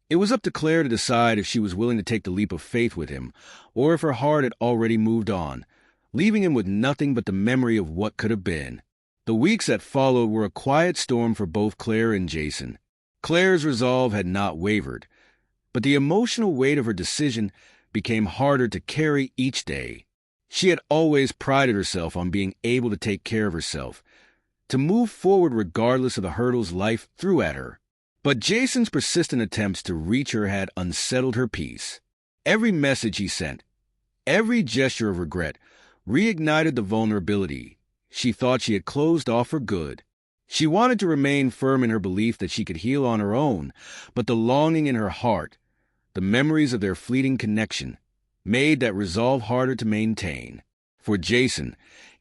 it was up to Claire to decide if she was willing to take the leap of faith with him, or if her heart had already moved on, leaving him with nothing but the memory of what could have been. The weeks that followed were a quiet storm for both Claire and Jason. Claire's resolve had not wavered, but the emotional weight of her decision became harder to carry each day. She had always prided herself on being able to take care of herself, to move forward regardless of the hurdles life threw at her. But Jason's persistent attempts to reach her had unsettled her peace. Every message he sent, every gesture of regret, reignited the vulnerability she thought she had closed off for good. She wanted to remain firm in her belief that she could heal on her own, but the longing in her heart, the memories of their fleeting connection, made that resolve harder to maintain. For Jason,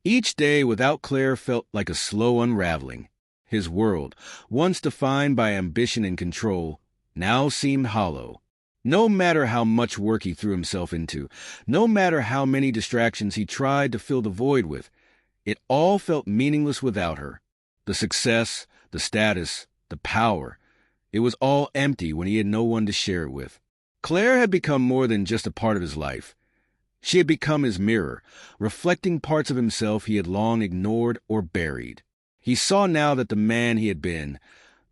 each day without Claire felt like a slow unraveling. His world, once defined by ambition and control, now seemed hollow. No matter how much work he threw himself into, no matter how many distractions he tried to fill the void with, it all felt meaningless without her. The success, the status, the power, it was all empty when he had no one to share it with. Claire had become more than just a part of his life. She had become his mirror, reflecting parts of himself he had long ignored or buried. He saw now that the man he had been,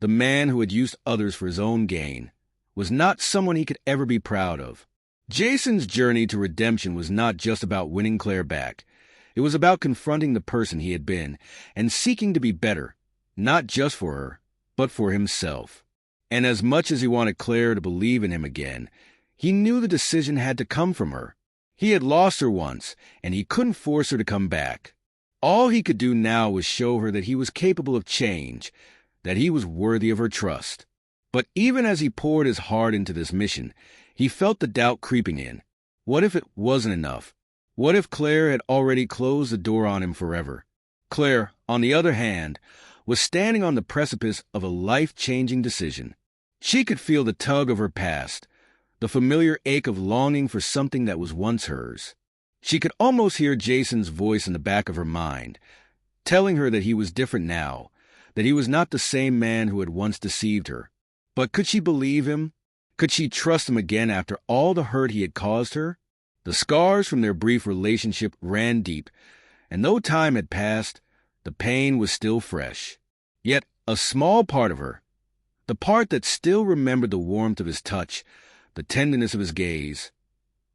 the man who had used others for his own gain, was not someone he could ever be proud of. Jason's journey to redemption was not just about winning Claire back. It was about confronting the person he had been and seeking to be better, not just for her, but for himself. And as much as he wanted Claire to believe in him again, he knew the decision had to come from her. He had lost her once, and he couldn't force her to come back. All he could do now was show her that he was capable of change, that he was worthy of her trust. But even as he poured his heart into this mission, he felt the doubt creeping in. What if it wasn't enough? What if Claire had already closed the door on him forever? Claire, on the other hand, was standing on the precipice of a life-changing decision. She could feel the tug of her past, the familiar ache of longing for something that was once hers. She could almost hear Jason's voice in the back of her mind, telling her that he was different now, that he was not the same man who had once deceived her. But could she believe him? Could she trust him again after all the hurt he had caused her? The scars from their brief relationship ran deep, and though time had passed, the pain was still fresh. Yet a small part of her, the part that still remembered the warmth of his touch, the tenderness of his gaze,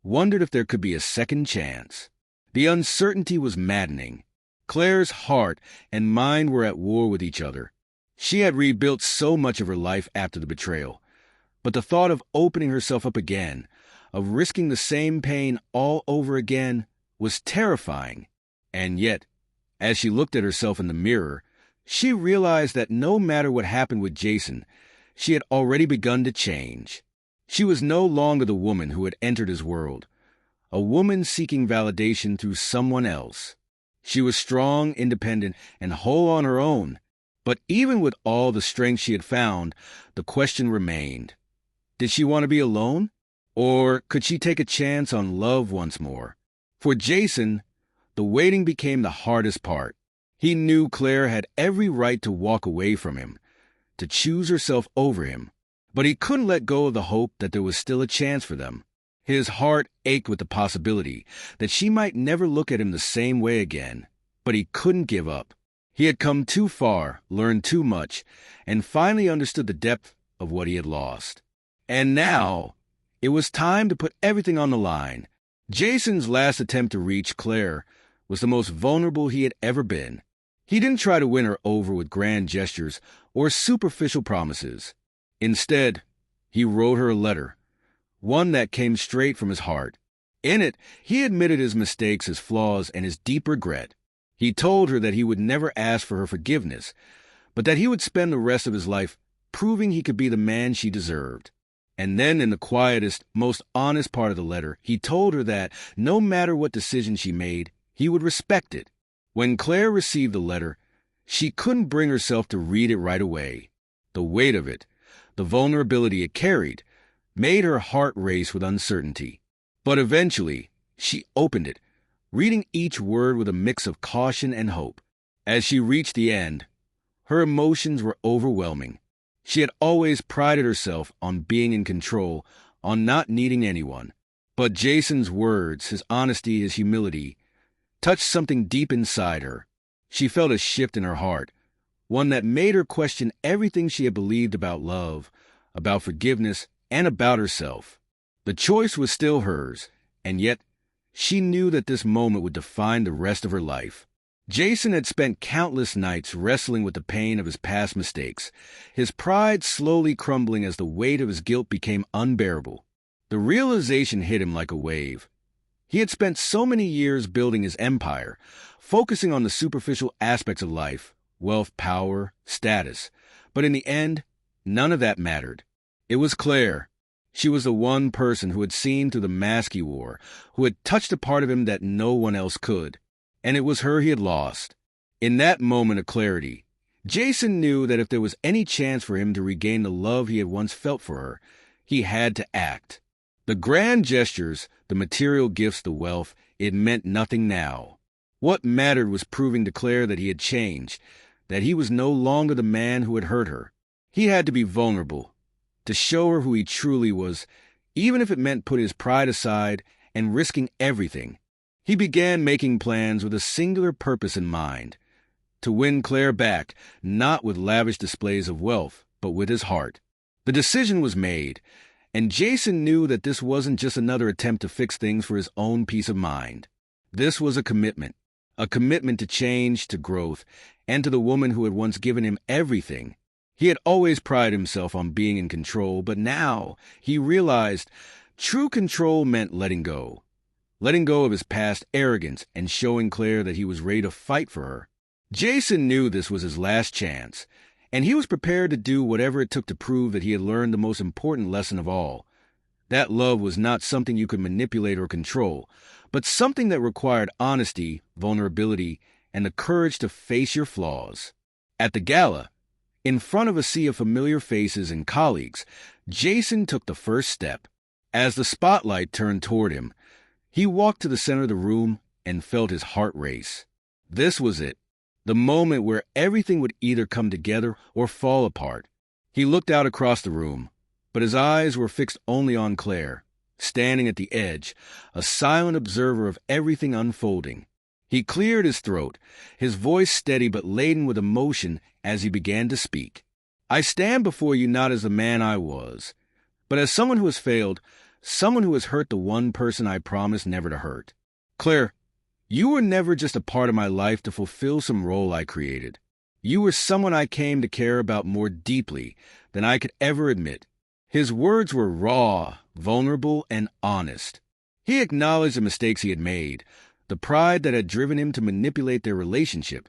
wondered if there could be a second chance. The uncertainty was maddening. Claire's heart and mind were at war with each other. She had rebuilt so much of her life after the betrayal, but the thought of opening herself up again, of risking the same pain all over again, was terrifying. And yet, as she looked at herself in the mirror, she realized that no matter what happened with Jason, she had already begun to change. She was no longer the woman who had entered his world, a woman seeking validation through someone else. She was strong, independent, and whole on her own. But even with all the strength she had found, the question remained. Did she want to be alone? Or could she take a chance on love once more? For Jason, the waiting became the hardest part. He knew Claire had every right to walk away from him, to choose herself over him. But he couldn't let go of the hope that there was still a chance for them. His heart ached with the possibility that she might never look at him the same way again. But he couldn't give up. He had come too far, learned too much, and finally understood the depth of what he had lost. And now, it was time to put everything on the line. Jason's last attempt to reach Claire was the most vulnerable he had ever been. He didn't try to win her over with grand gestures or superficial promises. Instead, he wrote her a letter, one that came straight from his heart. In it, he admitted his mistakes, his flaws, and his deep regret. He told her that he would never ask for her forgiveness, but that he would spend the rest of his life proving he could be the man she deserved. And then in the quietest, most honest part of the letter, he told her that no matter what decision she made, he would respect it. When Claire received the letter, she couldn't bring herself to read it right away. The weight of it, the vulnerability it carried, made her heart race with uncertainty. But eventually, she opened it, reading each word with a mix of caution and hope. As she reached the end, her emotions were overwhelming. She had always prided herself on being in control, on not needing anyone. But Jason's words, his honesty, his humility, touched something deep inside her. She felt a shift in her heart, one that made her question everything she had believed about love, about forgiveness, and about herself. The choice was still hers, and yet she knew that this moment would define the rest of her life. Jason had spent countless nights wrestling with the pain of his past mistakes, his pride slowly crumbling as the weight of his guilt became unbearable. The realization hit him like a wave. He had spent so many years building his empire, focusing on the superficial aspects of life, wealth, power, status. But in the end, none of that mattered. It was Claire. She was the one person who had seen through the mask he wore, who had touched a part of him that no one else could. And it was her he had lost. In that moment of clarity, Jason knew that if there was any chance for him to regain the love he had once felt for her, he had to act. The grand gestures, the material gifts, the wealth, it meant nothing now. What mattered was proving to Claire that he had changed, that he was no longer the man who had hurt her. He had to be vulnerable, to show her who he truly was, even if it meant putting his pride aside and risking everything. He began making plans with a singular purpose in mind, to win Claire back, not with lavish displays of wealth, but with his heart. The decision was made, and Jason knew that this wasn't just another attempt to fix things for his own peace of mind. This was a commitment to change, to growth, and to the woman who had once given him everything. He had always prided himself on being in control, but now he realized true control meant letting go of his past arrogance and showing Claire that he was ready to fight for her. Jason knew this was his last chance, and he was prepared to do whatever it took to prove that he had learned the most important lesson of all. That love was not something you could manipulate or control, but something that required honesty, vulnerability, and the courage to face your flaws. At the gala, in front of a sea of familiar faces and colleagues, Jason took the first step. As the spotlight turned toward him, he walked to the center of the room and felt his heart race. This was it. The moment where everything would either come together or fall apart. He looked out across the room, but his eyes were fixed only on Claire, standing at the edge, a silent observer of everything unfolding. He cleared his throat, his voice steady but laden with emotion as he began to speak. I stand before you not as the man I was, but as someone who has failed, someone who has hurt the one person I promised never to hurt. Claire, you were never just a part of my life to fulfill some role I created. You were someone I came to care about more deeply than I could ever admit. His words were raw, vulnerable, and honest. He acknowledged the mistakes he had made, the pride that had driven him to manipulate their relationship,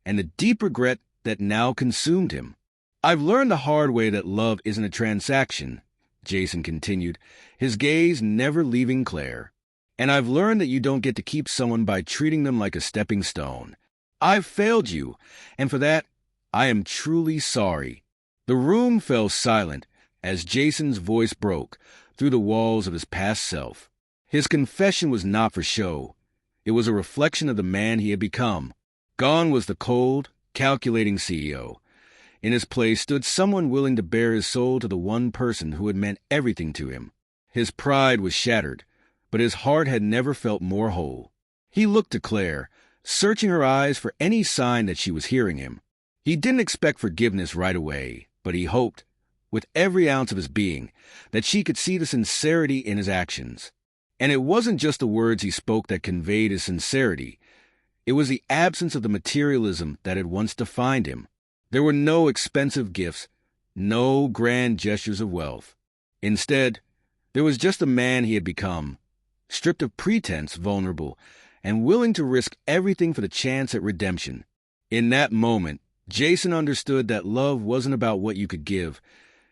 and the deep regret that now consumed him. I've learned the hard way that love isn't a transaction, Jason continued, his gaze never leaving Claire. And I've learned that you don't get to keep someone by treating them like a stepping stone. I've failed you, and for that, I am truly sorry. The room fell silent as Jason's voice broke through the walls of his past self. His confession was not for show. It was a reflection of the man he had become. Gone was the cold, calculating CEO. In his place stood someone willing to bare his soul to the one person who had meant everything to him. His pride was shattered, but his heart had never felt more whole. He looked to Claire, searching her eyes for any sign that she was hearing him. He didn't expect forgiveness right away, but he hoped, with every ounce of his being, that she could see the sincerity in his actions. And it wasn't just the words he spoke that conveyed his sincerity. It was the absence of the materialism that had once defined him. There were no expensive gifts, no grand gestures of wealth. Instead, there was just the man he had become, stripped of pretense, vulnerable, and willing to risk everything for the chance at redemption. In that moment, Jason understood that love wasn't about what you could give.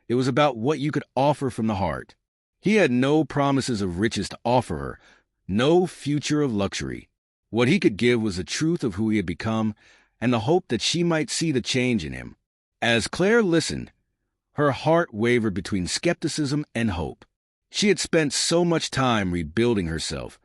It was about what you could offer from the heart. He had no promises of riches to offer her, no future of luxury. What he could give was the truth of who he had become and the hope that she might see the change in him. As Claire listened, her heart wavered between skepticism and hope. She had spent so much time rebuilding herself,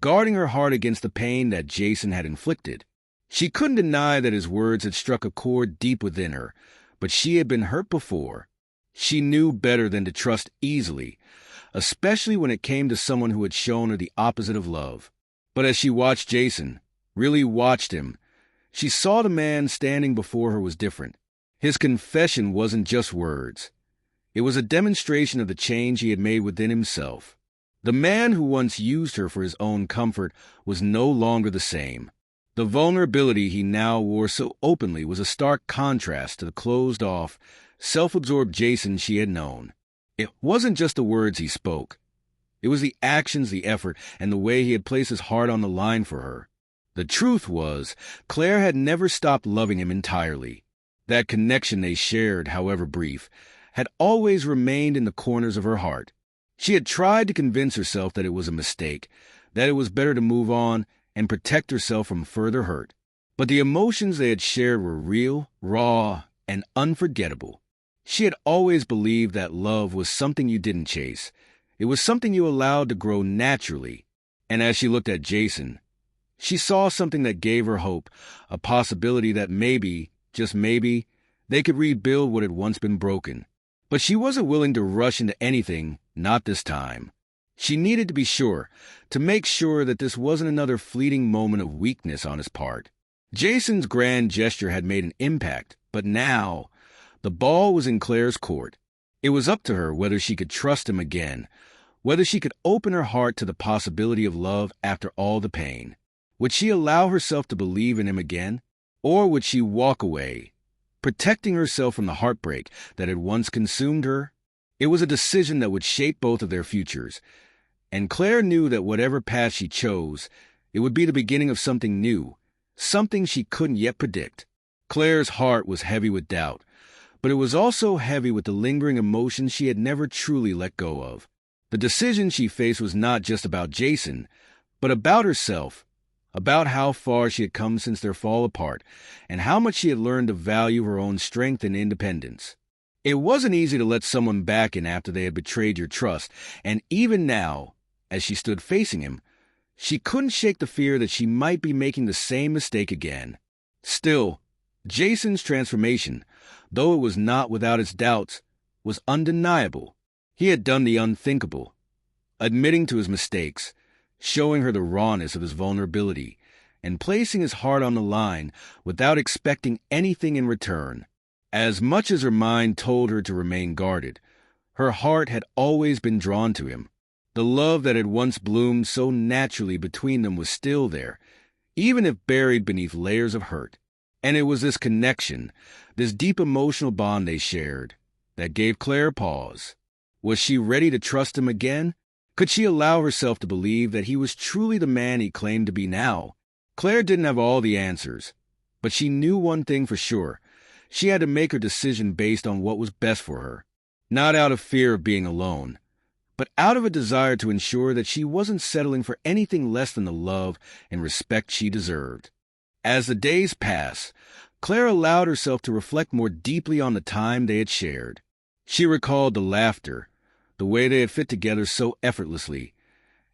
guarding her heart against the pain that Jason had inflicted. She couldn't deny that his words had struck a chord deep within her, but she had been hurt before. She knew better than to trust easily, especially when it came to someone who had shown her the opposite of love. But as she watched Jason, really watched him, she saw the man standing before her was different. His confession wasn't just words. It was a demonstration of the change he had made within himself. The man who once used her for his own comfort was no longer the same. The vulnerability he now wore so openly was a stark contrast to the closed-off, self-absorbed Jason she had known. It wasn't just the words he spoke. It was the actions, the effort, and the way he had placed his heart on the line for her. The truth was, Claire had never stopped loving him entirely. That connection they shared, however brief, had always remained in the corners of her heart. She had tried to convince herself that it was a mistake, that it was better to move on and protect herself from further hurt. But the emotions they had shared were real, raw, and unforgettable. She had always believed that love was something you didn't chase. It was something you allowed to grow naturally. And as she looked at Jason, she saw something that gave her hope, a possibility that maybe, just maybe, they could rebuild what had once been broken. But she wasn't willing to rush into anything, not this time. She needed to be sure, to make sure that this wasn't another fleeting moment of weakness on his part. Jason's grand gesture had made an impact, but now, the ball was in Claire's court. It was up to her whether she could trust him again, whether she could open her heart to the possibility of love after all the pain. Would she allow herself to believe in him again, or would she walk away, protecting herself from the heartbreak that had once consumed her? It was a decision that would shape both of their futures, and Claire knew that whatever path she chose, it would be the beginning of something new, something she couldn't yet predict. Claire's heart was heavy with doubt, but it was also heavy with the lingering emotions she had never truly let go of. The decision she faced was not just about Jason, but about herself, about how far she had come since their fall apart, and how much she had learned to value her own strength and independence. It wasn't easy to let someone back in after they had betrayed your trust, and even now, as she stood facing him, she couldn't shake the fear that she might be making the same mistake again. Still, Jason's transformation, though it was not without its doubts, was undeniable. He had done the unthinkable, admitting to his mistakes, showing her the rawness of his vulnerability, and placing his heart on the line without expecting anything in return. As much as her mind told her to remain guarded, her heart had always been drawn to him. The love that had once bloomed so naturally between them was still there, even if buried beneath layers of hurt. And it was this connection, this deep emotional bond they shared, that gave Claire pause. Was she ready to trust him again? Could she allow herself to believe that he was truly the man he claimed to be now? Claire didn't have all the answers, but she knew one thing for sure. She had to make her decision based on what was best for her, not out of fear of being alone, but out of a desire to ensure that she wasn't settling for anything less than the love and respect she deserved. As the days passed, Claire allowed herself to reflect more deeply on the time they had shared. She recalled the laughter, the way they had fit together so effortlessly,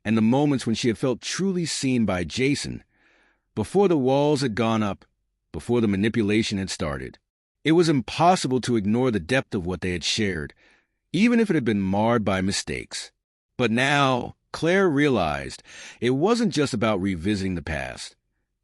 and the moments when she had felt truly seen by Jason, before the walls had gone up, before the manipulation had started. It was impossible to ignore the depth of what they had shared, even if it had been marred by mistakes. But now, Claire realized it wasn't just about revisiting the past.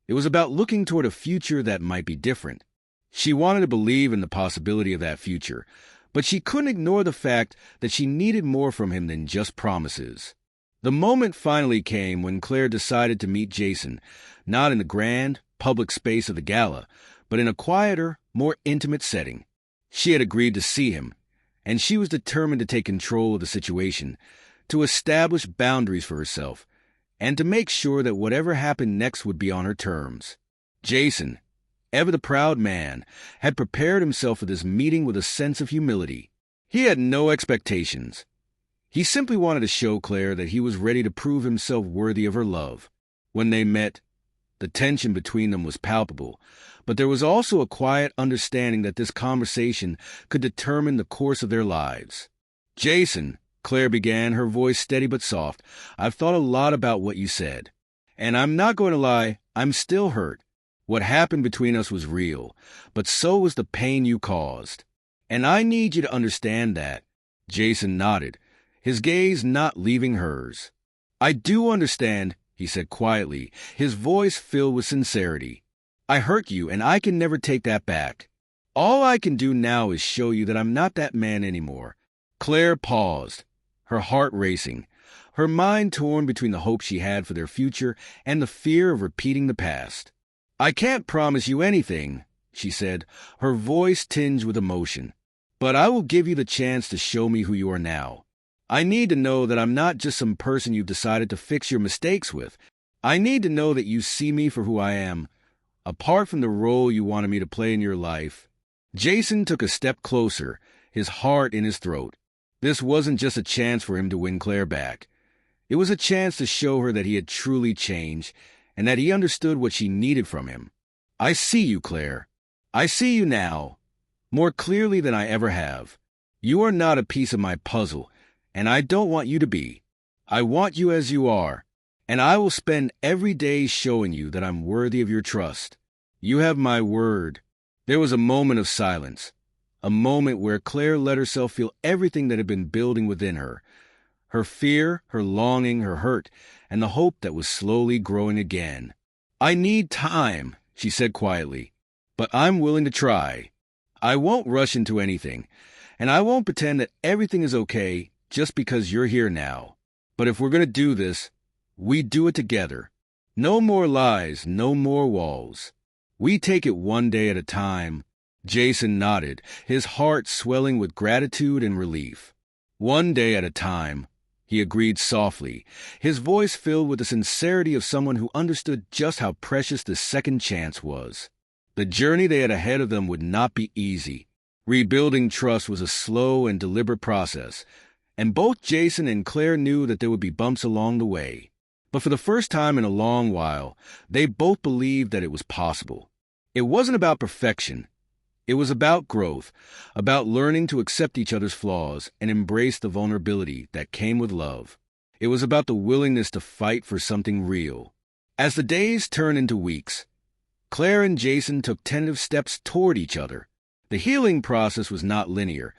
It was about looking toward a future that might be different. She wanted to believe in the possibility of that future, but she couldn't ignore the fact that she needed more from him than just promises. The moment finally came when Claire decided to meet Jason, not in the grand, public space of the gala, but in a quieter, more intimate setting. She had agreed to see him, and she was determined to take control of the situation, to establish boundaries for herself, and to make sure that whatever happened next would be on her terms. Jason, ever the proud man, had prepared himself for this meeting with a sense of humility. He had no expectations. He simply wanted to show Claire that he was ready to prove himself worthy of her love. When they met, the tension between them was palpable, but there was also a quiet understanding that this conversation could determine the course of their lives. "Jason," Claire began, her voice steady but soft, "I've thought a lot about what you said. And I'm not going to lie, I'm still hurt. What happened between us was real, but so was the pain you caused. And I need you to understand that." Jason nodded, his gaze not leaving hers. "I do understand," he said quietly, his voice filled with sincerity. "I hurt you, and I can never take that back. All I can do now is show you that I'm not that man anymore." Claire paused, her heart racing, her mind torn between the hope she had for their future and the fear of repeating the past. "I can't promise you anything," she said, her voice tinged with emotion, "but I will give you the chance to show me who you are now. I need to know that I'm not just some person you've decided to fix your mistakes with. I need to know that you see me for who I am, apart from the role you wanted me to play in your life." Jason took a step closer, his heart in his throat. This wasn't just a chance for him to win Claire back. It was a chance to show her that he had truly changed and that he understood what she needed from him. "I see you, Claire. I see you now, more clearly than I ever have. You are not a piece of my puzzle, and I don't want you to be. I want you as you are, and I will spend every day showing you that I'm worthy of your trust. You have my word." There was a moment of silence, a moment where Claire let herself feel everything that had been building within her. Her fear, her longing, her hurt, and the hope that was slowly growing again. "I need time," she said quietly, "but I'm willing to try. I won't rush into anything, and I won't pretend that everything is okay just because you're here now. But if we're going to do this, we do it together. No more lies, no more walls. We take it one day at a time." Jason nodded, his heart swelling with gratitude and relief. "One day at a time," he agreed softly, his voice filled with the sincerity of someone who understood just how precious the second chance was. The journey they had ahead of them would not be easy. Rebuilding trust was a slow and deliberate process, and both Jason and Claire knew that there would be bumps along the way. But for the first time in a long while, they both believed that it was possible. It wasn't about perfection. It was about growth, about learning to accept each other's flaws and embrace the vulnerability that came with love. It was about the willingness to fight for something real. As the days turned into weeks, Claire and Jason took tentative steps toward each other. The healing process was not linear,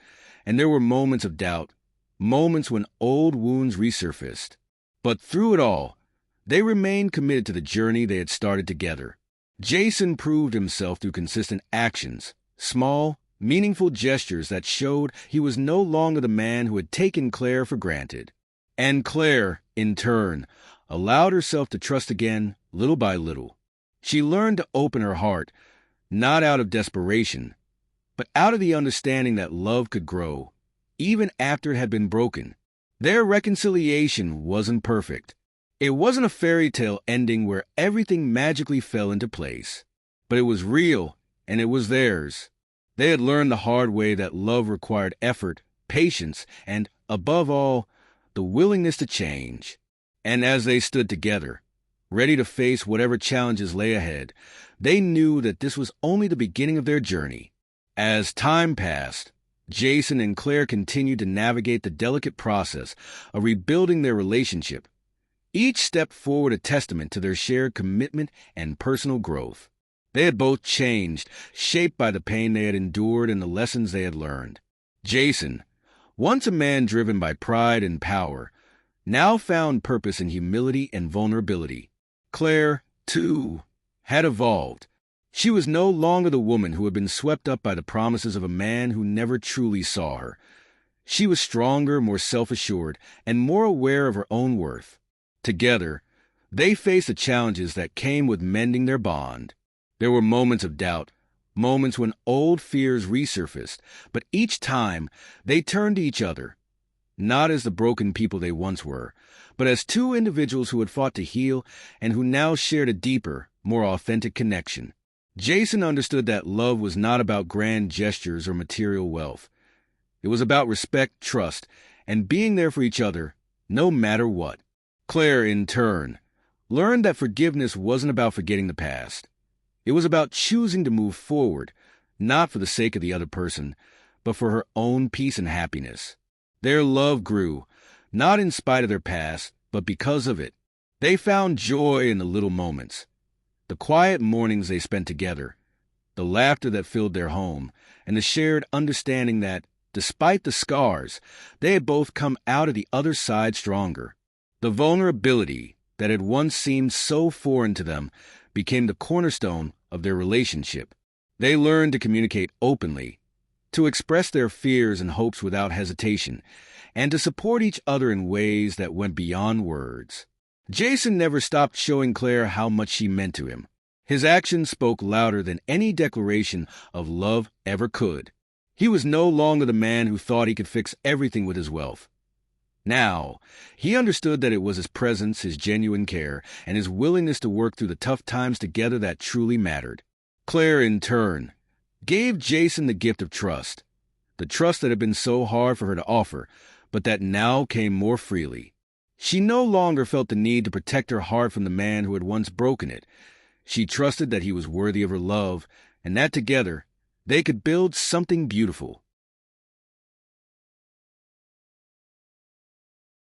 and there were moments of doubt, moments when old wounds resurfaced. But through it all, they remained committed to the journey they had started together. Jason proved himself through consistent actions, small, meaningful gestures that showed he was no longer the man who had taken Claire for granted. And Claire, in turn, allowed herself to trust again, little by little. She learned to open her heart, not out of desperation, but out of the understanding that love could grow, even after it had been broken. Their reconciliation wasn't perfect. It wasn't a fairy tale ending where everything magically fell into place, but it was real, and it was theirs. They had learned the hard way that love required effort, patience, and, above all, the willingness to change. And as they stood together, ready to face whatever challenges lay ahead, they knew that this was only the beginning of their journey. As time passed, Jason and Claire continued to navigate the delicate process of rebuilding their relationship, each step forward a testament to their shared commitment and personal growth. They had both changed, shaped by the pain they had endured and the lessons they had learned. Jason, once a man driven by pride and power, now found purpose in humility and vulnerability. Claire, too, had evolved. She was no longer the woman who had been swept up by the promises of a man who never truly saw her. She was stronger, more self-assured, and more aware of her own worth. Together, they faced the challenges that came with mending their bond. There were moments of doubt, moments when old fears resurfaced, but each time they turned to each other, not as the broken people they once were, but as two individuals who had fought to heal and who now shared a deeper, more authentic connection. Jason understood that love was not about grand gestures or material wealth. It was about respect, trust, and being there for each other, no matter what. Claire, in turn, learned that forgiveness wasn't about forgetting the past. It was about choosing to move forward, not for the sake of the other person, but for her own peace and happiness. Their love grew, not in spite of their past, but because of it. They found joy in the little moments, the quiet mornings they spent together, the laughter that filled their home, and the shared understanding that, despite the scars, they had both come out of the other side stronger. The vulnerability that had once seemed so foreign to them became the cornerstone of their relationship. They learned to communicate openly, to express their fears and hopes without hesitation, and to support each other in ways that went beyond words. Jason never stopped showing Claire how much she meant to him. His actions spoke louder than any declaration of love ever could. He was no longer the man who thought he could fix everything with his wealth. Now, he understood that it was his presence, his genuine care, and his willingness to work through the tough times together that truly mattered. Claire, in turn, gave Jason the gift of trust. The trust that had been so hard for her to offer, but that now came more freely. She no longer felt the need to protect her heart from the man who had once broken it. She trusted that he was worthy of her love, and that together they could build something beautiful.